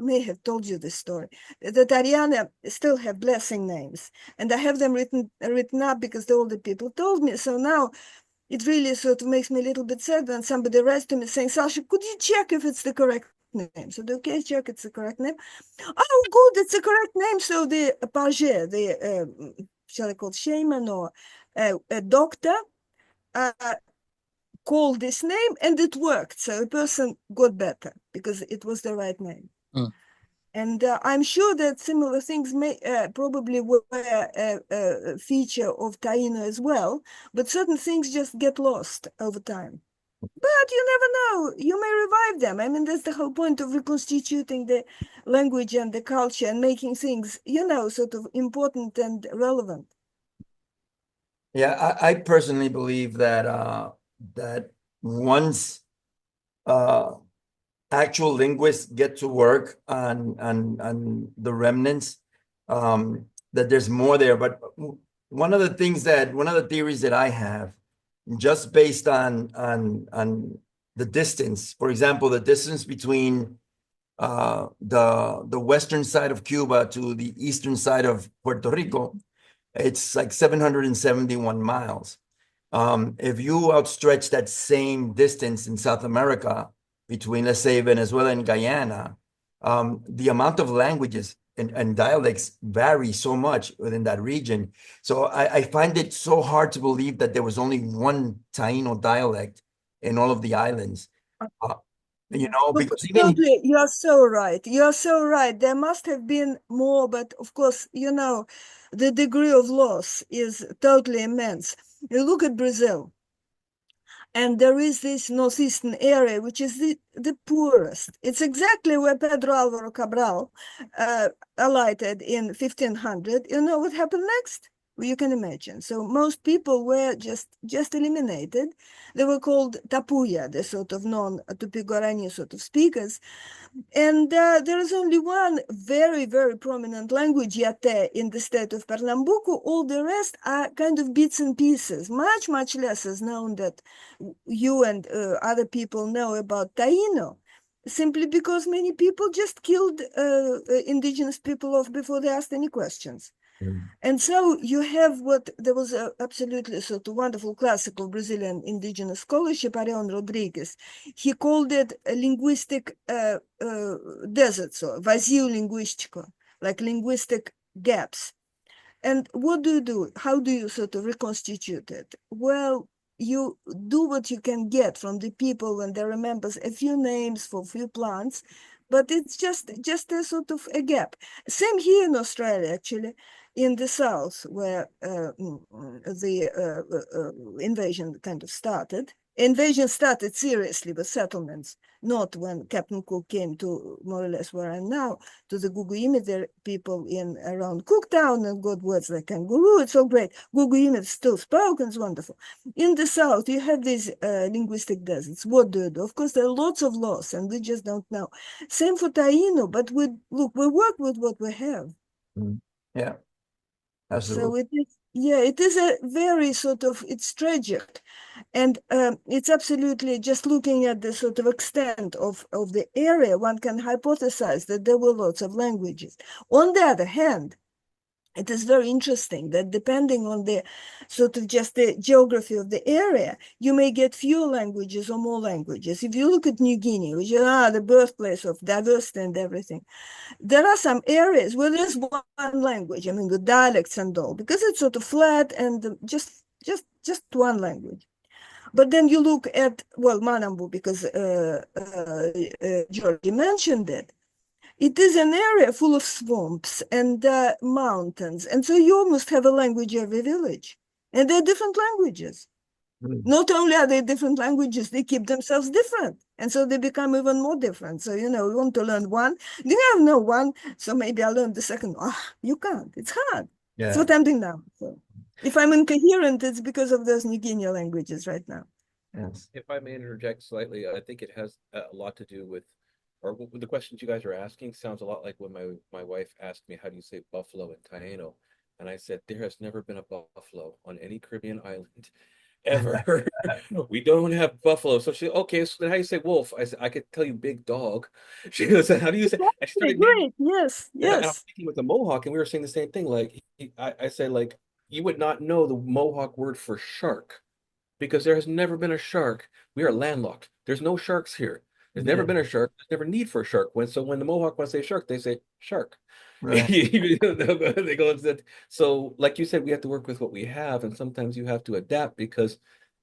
may have told you this story. The Tariana still have blessing names, and I have them written up because the older people told me. So now it really sort of makes me a little bit sad when somebody writes to me saying, Sasha, could you check if it's the correct name? So okay, check it's the correct name. Oh, good, it's the correct name. So the page, the shall I call it shaman or a doctor, called this name, and it worked. So a person got better because it was the right name. And I'm sure that similar things may probably were a feature of Taino as well, but certain things just get lost over time. But you never know, you may revive them. I mean, that's the whole point of reconstituting the language and the culture and making things, sort of important and relevant. Yeah, I personally believe that that once actual linguists get to work on the remnants, that there's more there. But one of the theories that I have, just based on the distance, for example, the distance between the western side of Cuba to the eastern side of Puerto Rico, it's like 771 miles. If you outstretch that same distance in South America between, let's say, Venezuela and Guyana, the amount of languages and dialects vary so much within that region. So I find it so hard to believe that there was only one Taino dialect in all of the islands. Because totally, you are so right. You are so right. There must have been more, but of course, the degree of loss is totally immense. You look at Brazil, and there is this northeastern area, which is the poorest. It's exactly where Pedro Alvaro Cabral alighted in 1500. You know what happened next? Well, you can imagine. So most people were just eliminated. They were called tapuya, the sort of non-Tupi-Guarani sort of speakers. And there is only one very, very prominent language, Yate, in the state of Pernambuco. All the rest are kind of bits and pieces. Much, much less is known that you and other people know about Taino, simply because many people just killed indigenous people off before they asked any questions. And so you have there was a absolutely sort of wonderful classical Brazilian indigenous scholarship, Arion Rodrigues. He called it a linguistic desert, so vazio linguístico, like linguistic gaps. And what do you do? How do you sort of reconstitute it? Well, you do what you can get from the people when they remember a few names for a few plants, but it's just a sort of a gap. Same here in Australia, actually, in the south, where the invasion kind of started. Invasion started seriously with settlements, not when Captain Cook came to more or less where I'm now, to the Guguimid people in around Cooktown and got words like kangaroo. It's so great. Guguimid still spoken, it's wonderful. In the south, you have these linguistic deserts. What do you do? Of course, there are lots of laws, and we just don't know. Same for Taino, but we work with what we have. Yeah, So absolutely. it is a very sort of, it's tragic. And it's absolutely, just looking at the sort of extent of the area, one can hypothesize that there were lots of languages. On the other hand, it is very interesting that depending on the sort of just the geography of the area, you may get fewer languages or more languages. If you look at New Guinea, which is the birthplace of diversity and everything, there are some areas where there's one language, I mean, with dialects and all, because it's sort of flat and just one language. But then you look at, well, Manambu, because Georgie mentioned it. It is an area full of swamps and mountains. And so you almost have a language every village. And they're different languages. Not only are they different languages, they keep themselves different. And so they become even more different. So, you know, you want to learn one, you have no one, so maybe I'll learn the second. You can't, it's hard. Yeah. That's what I'm doing now. So if I'm incoherent, it's because of those New Guinea languages right now. Yes. If I may interject slightly, I think it has a lot to do with, or the questions you guys are asking sounds a lot like when my wife asked me, how do you say buffalo in Taino? And I said, there has never been a buffalo on any Caribbean island ever. We don't have buffalo. So she, okay, so then how do you say wolf? I said, I could tell you big dog. She goes, how do you say? I started Great, yes, and I was yes. speaking with the Mohawk, and we were saying the same thing. Like I said, like, you would not know the Mohawk word for shark because there has never been a shark. We are landlocked. There's no sharks here. There's never been a shark. There's never need for a shark. When the Mohawk wants to say shark, they say shark. Right. They go and said, so like you said, we have to work with what we have, and sometimes you have to adapt because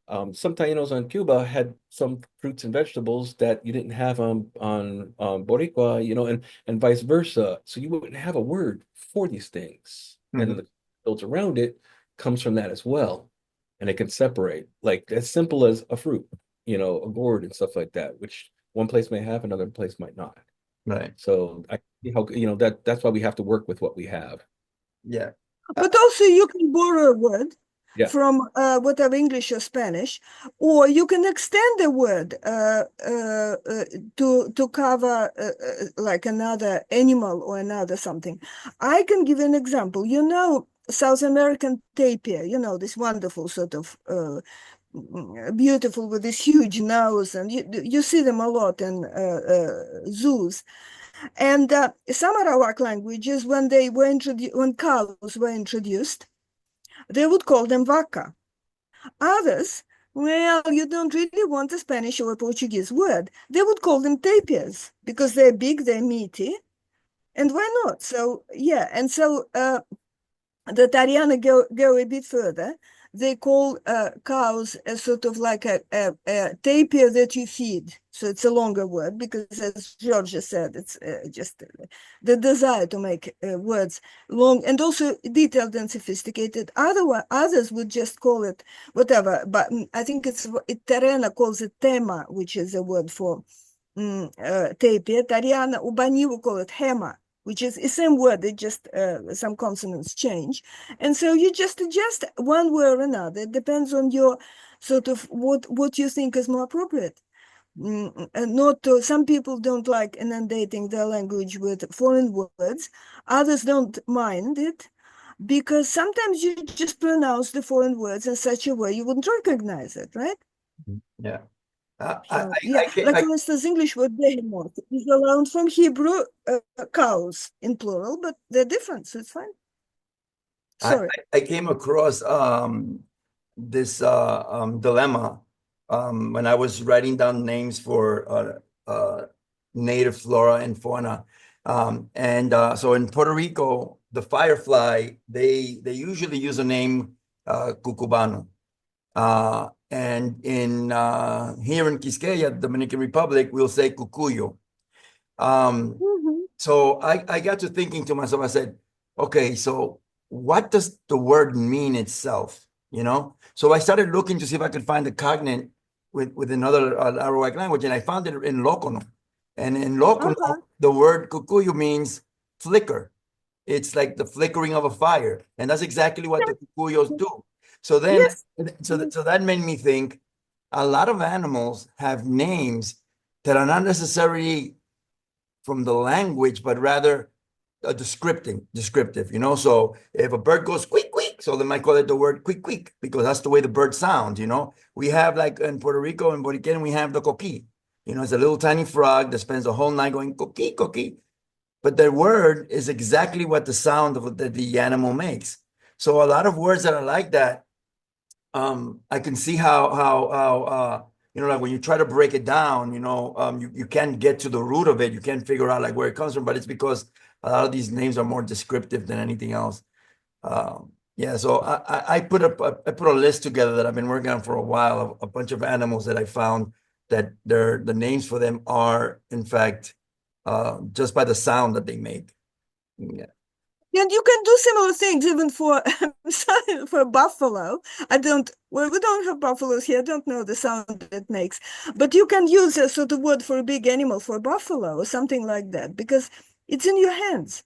some Tainos on Cuba had some fruits and vegetables that you didn't have on Boricua, you know, and vice versa. So you wouldn't have a word for these things, and then the built around it comes from that as well, and it can separate like as simple as a fruit, you know, a gourd and stuff like that, which one place may have, another place might not. Right. So I see how, you know, that's why we have to work with what we have. Yeah. But also you can borrow a word Yeah. from whatever English or Spanish, or you can extend a word to cover like another animal or another something. I can give an example. You know, South American tapir, you know, this wonderful sort of beautiful with this huge nose, and you see them a lot in zoos. And some Arawak languages, when they were introduced, when cows were introduced, they would call them vaca. Others, well, you don't really want a Spanish or a Portuguese word. They would call them tapirs because they're big, they're meaty, and why not? So yeah, and so the Tariana go a bit further. They call cows a sort of like a tapir that you feed. So it's a longer word because, as Georgia said, it's just the desire to make words long and also detailed and sophisticated. Others would just call it whatever. But I think Terena calls it tema, which is a word for tapir. Tariana Ubani will call it hema, which is the same word, it just some consonants change. And so you just adjust one way or another. It depends on your sort of what you think is more appropriate. And not to, some people don't like inundating their language with foreign words. Others don't mind it because sometimes you just pronounce the foreign words in such a way you wouldn't recognize it, right? Yeah. So, like for instance, English word behemoth is a loan from Hebrew cows in plural, but they're different, so it's fine. Sorry. I came across this dilemma when I was writing down names for native flora and fauna. So in Puerto Rico, the firefly, they usually use a name, Cucubano. And here in Quisqueya, Dominican Republic, we'll say Cucuyo. So I got to thinking to myself, I said, okay, so what does the word mean itself? You know? So I started looking to see if I could find a cognate with another Arawak language, and I found it in Locono. And in Locono, the word Cucuyo means flicker. It's like the flickering of a fire. And that's exactly what the Cucuyos do. So then, so that made me think a lot of animals have names that are not necessarily from the language, but rather descriptive, you know? So if a bird goes squeak, squeak, so they might call it the word quick, quick, because that's the way the bird sounds, you know? We have, like in Puerto Rico and Borican, we have the coqui. You know, it's a little tiny frog that spends the whole night going coqui, coqui. But the word is exactly what the sound of the animal makes. So a lot of words that are like that, I can see how you know, like when you try to break it down, you know, you can't get to the root of it. You can't figure out like where it comes from, but it's because a lot of these names are more descriptive than anything else. Yeah, so I put a list together that I've been working on for a while of a bunch of animals that I found that the names for them are, in fact, just by the sound that they make. Yeah. And you can do similar things even for for buffalo. We don't have buffaloes here. I don't know the sound it makes, but you can use a sort of word for a big animal for buffalo or something like that because it's in your hands.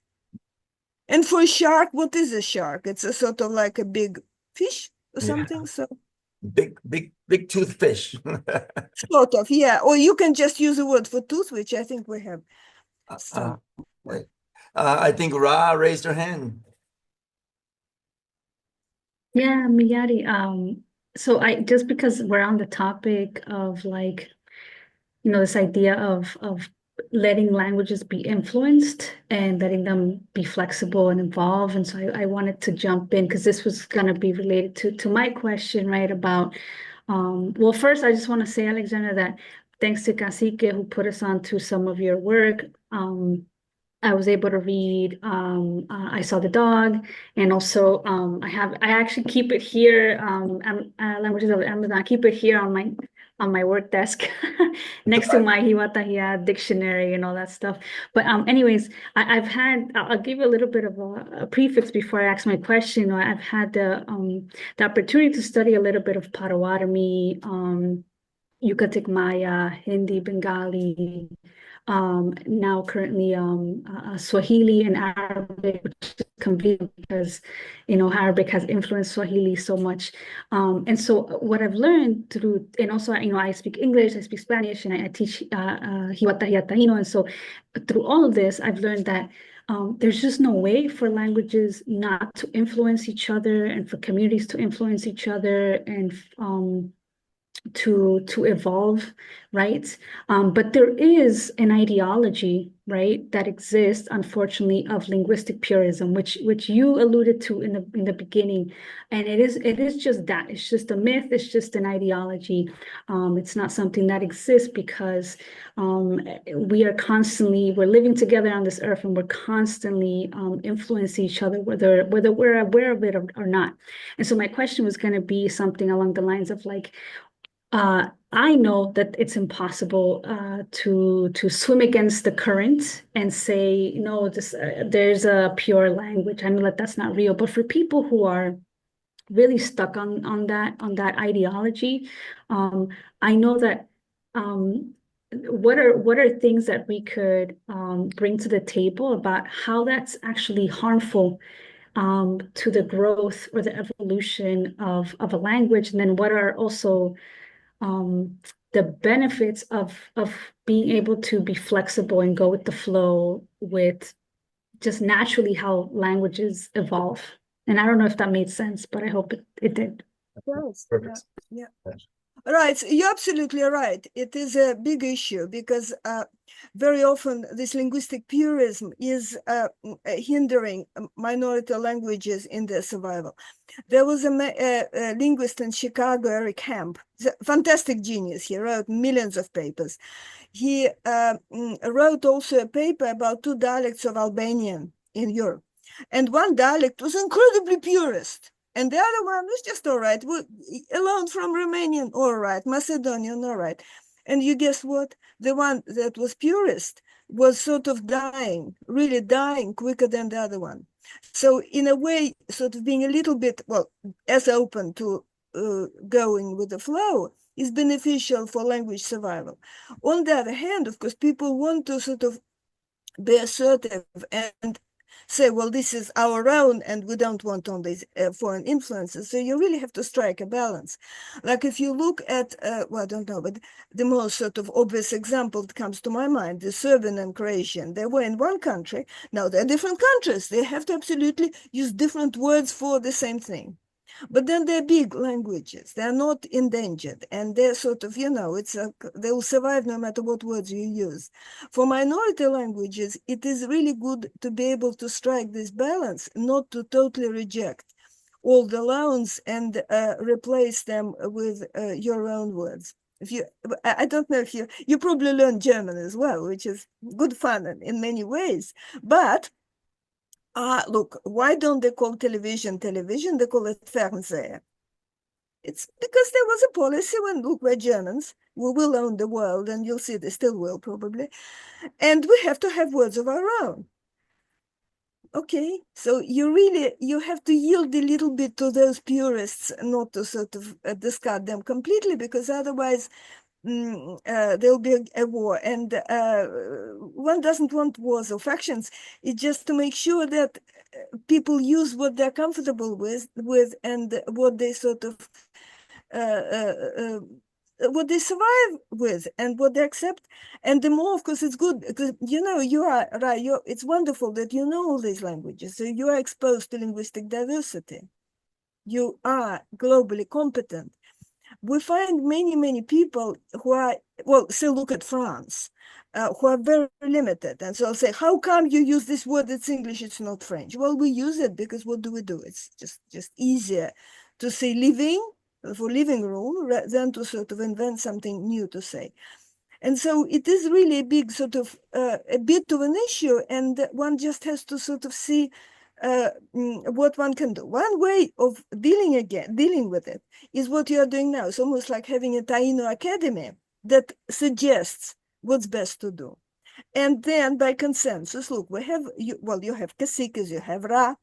And for a shark, what is a shark? It's a sort of like a big fish or something. So big tooth fish. sort of, yeah. Or you can just use a word for tooth, which I think we have. I think Ra raised her hand. Yeah, Miyari. So just because we're on the topic of like, you know, this idea of letting languages be influenced and letting them be flexible and evolve. And so I wanted to jump in because this was going to be related to my question, right? About, well, first, I just want to say, Alexandra, that thanks to Cacique who put us on to some of your work, I was able to read I Saw the Dog, and also I actually keep it here, Languages of Amazon. I keep it here on my work desk next to my Hiwatahia dictionary and all that stuff. But anyways, I'll give you a little bit of a prefix before I ask my question. I've had the opportunity to study a little bit of Potawatomi, Yucatec Maya, Hindi, Bengali, now currently Swahili and Arabic, which is convenient because, you know, Arabic has influenced Swahili so much. And so what I've learned through, and also, you know, I speak English, I speak Spanish, and I teach Hiwatahia Taino. And so through all of this, I've learned that there's just no way for languages not to influence each other and for communities to influence each other and to evolve, right? But there is an ideology, right, that exists, unfortunately, of linguistic purism, which you alluded to in the beginning, and it is just that. It's just a myth. It's just an ideology. It's not something that exists because we're living together on this earth, and we're constantly influencing each other, whether we're aware of it or not. And so my question was going to be something along the lines of like, I know that it's impossible to swim against the current and say, no, there's a pure language. I know that that's not real. But for people who are really stuck on that ideology, I know that what are things that we could bring to the table about how that's actually harmful to the growth or the evolution of a language, and then what are also the benefits of being able to be flexible and go with the flow with just naturally how languages evolve. And I don't know if that made sense, but I hope it did. Yes. Perfect. Yeah. Right, so you're absolutely right. It is a big issue because very often this linguistic purism is hindering minority languages in their survival. There was a linguist in Chicago, Eric Hemp, fantastic genius. He wrote millions of papers. He wrote also a paper about 2 dialects of Albanian in Europe. And one dialect was incredibly purist. And the other one was just all right. Alone from Romanian, all right. Macedonian, all right. And you guess what? The one that was purist was sort of dying, really dying quicker than the other one. So in a way, sort of being a little bit, well, as open to going with the flow is beneficial for language survival. On the other hand, of course, people want to sort of be assertive and say, well, this is our own and we don't want all these foreign influences. So you really have to strike a balance. Like if you look at, well, I don't know, but the most sort of obvious example that comes to my mind, the Serbian and Croatian, they were in one country. Now they're different countries. They have to absolutely use different words for the same thing. But then they're big languages. They're not endangered. And they're sort of, they'll survive no matter what words you use. For minority languages, it is really good to be able to strike this balance, not to totally reject all the loans and replace them with your own words. I don't know if you probably learn German as well, which is good fun in many ways. But look, why don't they call television television? They call it Fernseher. It's because there was a policy when, look, we're Germans, we will own the world, and you'll see they still will probably. And we have to have words of our own. Okay, so you have to yield a little bit to those purists, not to sort of discard them completely, because otherwise there'll be a war, and one doesn't want wars or factions. It's just to make sure that people use what they're comfortable with and what they sort of what they survive with and what they accept. And the more, of course, it's good because you are right. It's wonderful that you know all these languages, so you are exposed to linguistic diversity. You are globally competent. We find many people who are, well, say, look at France, who are very limited. And so I'll say, how come you use this word? It's English, it's not French. Well, we use it because what do? It's just easier to say living for living room than to sort of invent something new to say. And so it is really a big sort of, a bit of an issue, and one just has to sort of see what one can do. One way of dealing with it is what you are doing now. It's almost like having a Taino academy that suggests what's best to do. And then by consensus, look, you have caciques, you have Ra,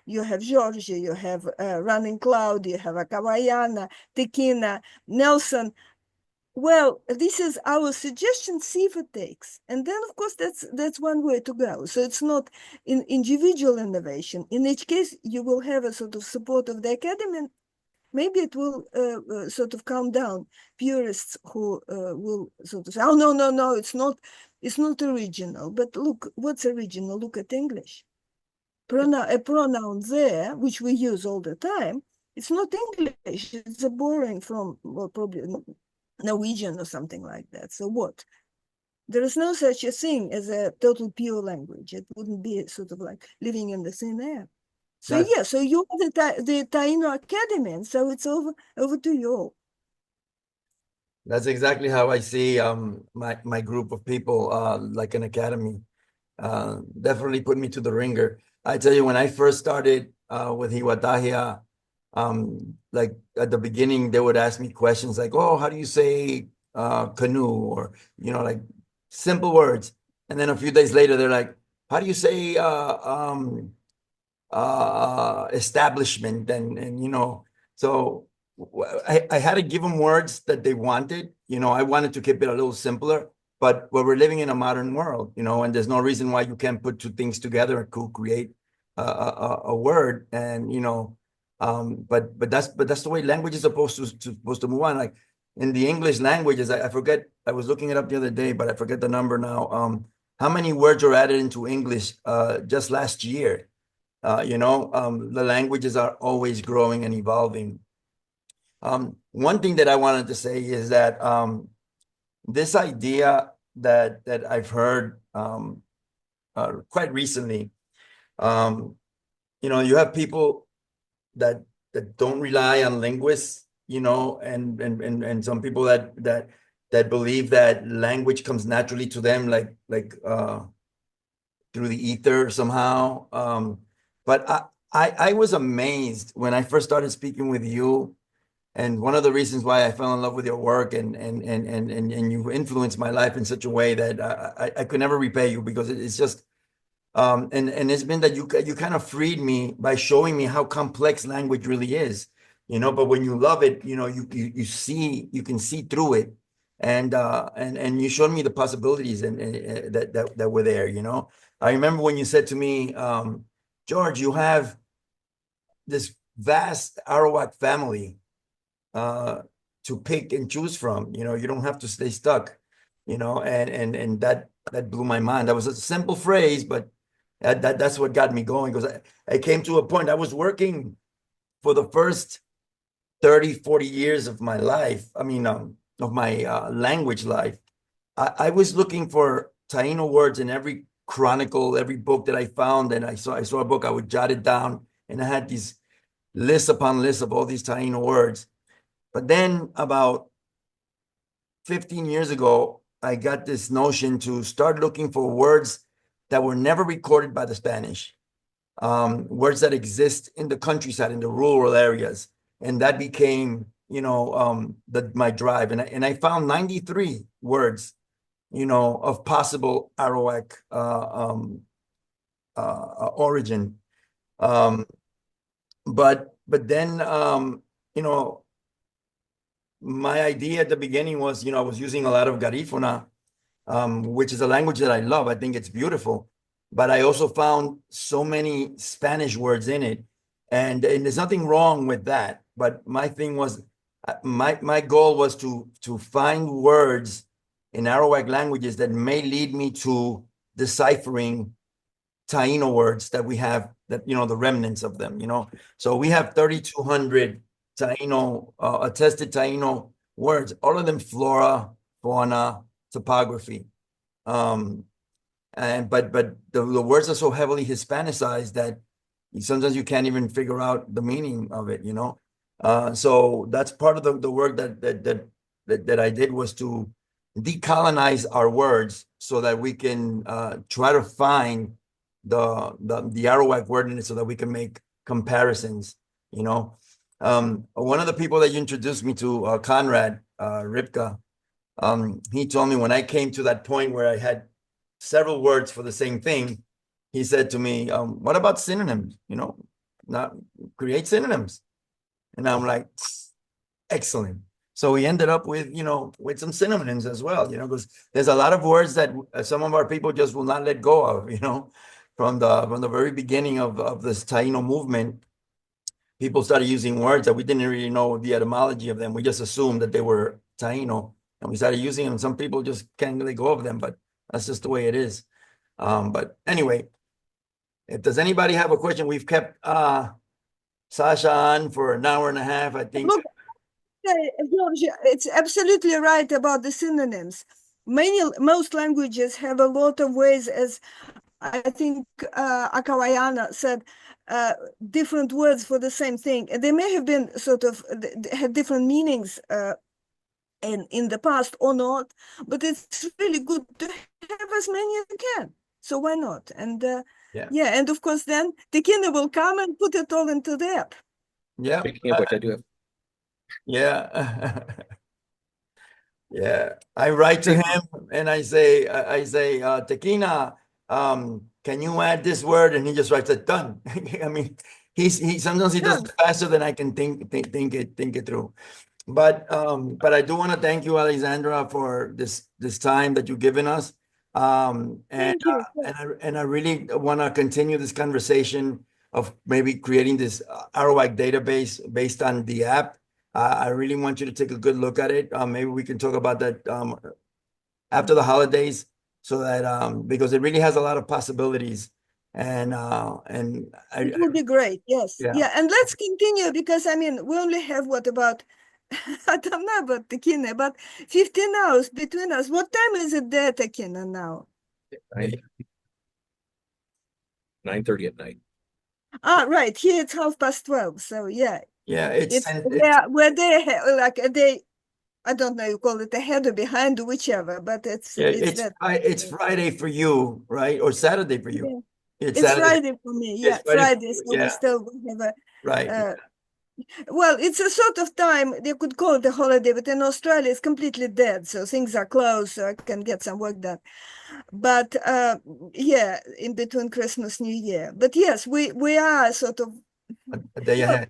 you have Jorge, you have Running Cloud, you have Acawayana, Tequina, Nelson. Well, this is our suggestion, see if it takes. And then, of course, that's one way to go. So it's not in individual innovation. In each case, you will have a sort of support of the academy, and maybe it will sort of calm down purists who will sort of say, oh, no, it's not original. But look, what's original? Look at English. A pronoun there, which we use all the time, it's not English. It's a borrowing from, well, probably Norwegian or something like that. So what? There is no such a thing as a total pure language. It wouldn't be sort of like living in the thin air. So so you are the Taino Academy, and so it's over to you. That's exactly how I see my group of people, like an academy. Definitely put me to the ringer. I tell you, when I first started with Hiwatahia, like at the beginning, they would ask me questions like, oh, how do you say canoe? Or, like simple words. And then a few days later, they're like, how do you say establishment? And so I had to give them words that they wanted. I wanted to keep it a little simpler. But we're living in a modern world, and there's no reason why you can't put two things together and create a word. And but that's the way language is supposed to move on. Like in the English languages, I forget. I was looking it up the other day, but I forget the number now. How many words are added into English just last year? The languages are always growing and evolving. One thing that I wanted to say is that this idea that I've heard quite recently, you have people that don't rely on linguists, and some people that believe that language comes naturally to them, like through the ether somehow. But I was amazed when I first started speaking with you. And one of the reasons why I fell in love with your work and you influenced my life in such a way that I could never repay you, because it's just and it's been that you kind of freed me by showing me how complex language really is, you know. But when you love it, you know, you can see through it, and you showed me the possibilities and that were there, you know. I remember when you said to me, George, you have this vast Arawak family to pick and choose from, you know. You don't have to stay stuck, you know. And that blew my mind. That was a simple phrase, but that's what got me going, because I came to a point. I was working for the first 30-40 years of my life, I mean of my language life. I was looking for Taino words in every chronicle, every book that I found. And I saw a book, I would jot it down, and I had these lists upon lists of all these Taino words. But then about 15 years ago, I got this notion to start looking for words that were never recorded by the Spanish, words that exist in the countryside, in the rural areas. And that became, you know, my drive. And I found 93 words, you know, of possible Arawak origin. But then, you know, my idea at the beginning was, you know, I was using a lot of Garifuna, which is a language that I love. I think it's beautiful. But I also found so many Spanish words in it. And there's nothing wrong with that. But my thing was, my goal was to find words in Arawak languages that may lead me to deciphering Taino words that we have, that, you know, the remnants of them, you know. So we have 3,200 Taino, attested Taino words, all of them flora, fauna, topography. But the words are so heavily Hispanicized that sometimes you can't even figure out the meaning of it, you know. So that's part of the work that I did, was to decolonize our words so that we can try to find the Arawak word in it, so that we can make comparisons, you know. One of the people that you introduced me to, Conrad Ripka, he told me when I came to that point where I had several words for the same thing, he said to me, what about synonyms? You know, not create synonyms. And I'm like, excellent. So we ended up with, you know, with some synonyms as well, you know, because there's a lot of words that some of our people just will not let go of, you know. From the very beginning of this Taino movement, people started using words that we didn't really know the etymology of them. We just assumed that they were Taino, and we started using them. Some people just can't let go of them, but that's just the way it is. But anyway, if does anybody have a question? We've kept Sasha on for an hour and a half, I think. Look, George, it's absolutely right about the synonyms. Most languages have a lot of ways, as I think Akawayana said, different words for the same thing. And they may have been sort of had different meanings in the past or not, but it's really good to have as many as you can. So why not? And yeah, and of course then Tekina will come and put it all into the app. Yeah. Speaking of which, I do have. Yeah. Yeah. I write to him and I say, Tekina, can you add this word? And he just writes it, done. I mean, he sometimes he does it faster than I can think it through. But I do want to thank you, Alexandra, for this time that you've given us. And I really want to continue this conversation of maybe creating this Arawak database based on the app. I really want you to take a good look at it. Maybe we can talk about that after the holidays, so that because it really has a lot of possibilities. And it would be great. Yes. Yeah. And let's continue, because I mean, we only have what, about I don't know about Tekina, about 15 hours between us. What time is it there, Tekina, now? 9:30 at night. Right. Here it's 12:30. So yeah. Yeah, we're there like a day. I don't know, you call it ahead or behind, whichever, but it's Friday for you, right? Or Saturday for you. It's It's Saturday, Friday for me. Yeah, Friday for Friday. you, So we yeah. still have a right? well, it's a sort of time, they could call it a holiday, but in Australia it's completely dead. So things are closed, so I can get some work done. But yeah, in between Christmas, New Year. But yes, we are sort of, A day ahead.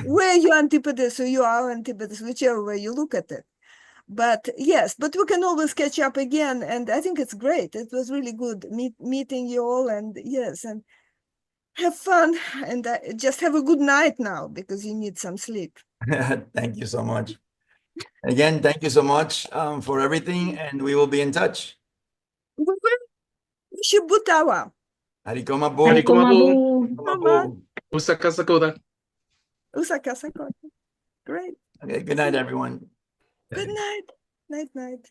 we're your antipodes or you are antipodes, whichever way you look at it. But yes, but we can always catch up again. And I think it's great. It was really good meeting you all. And yes, and have fun. And just have a good night now because you need some sleep. Thank you so much. Again, thank you so much for everything, and we will be in touch. Shibutawa. Harikoma bu. Harikomabu. Harikoma bu. Usaka sakoda. Usaka sakota. Great. Okay, good night, everyone. Good night. Night, night.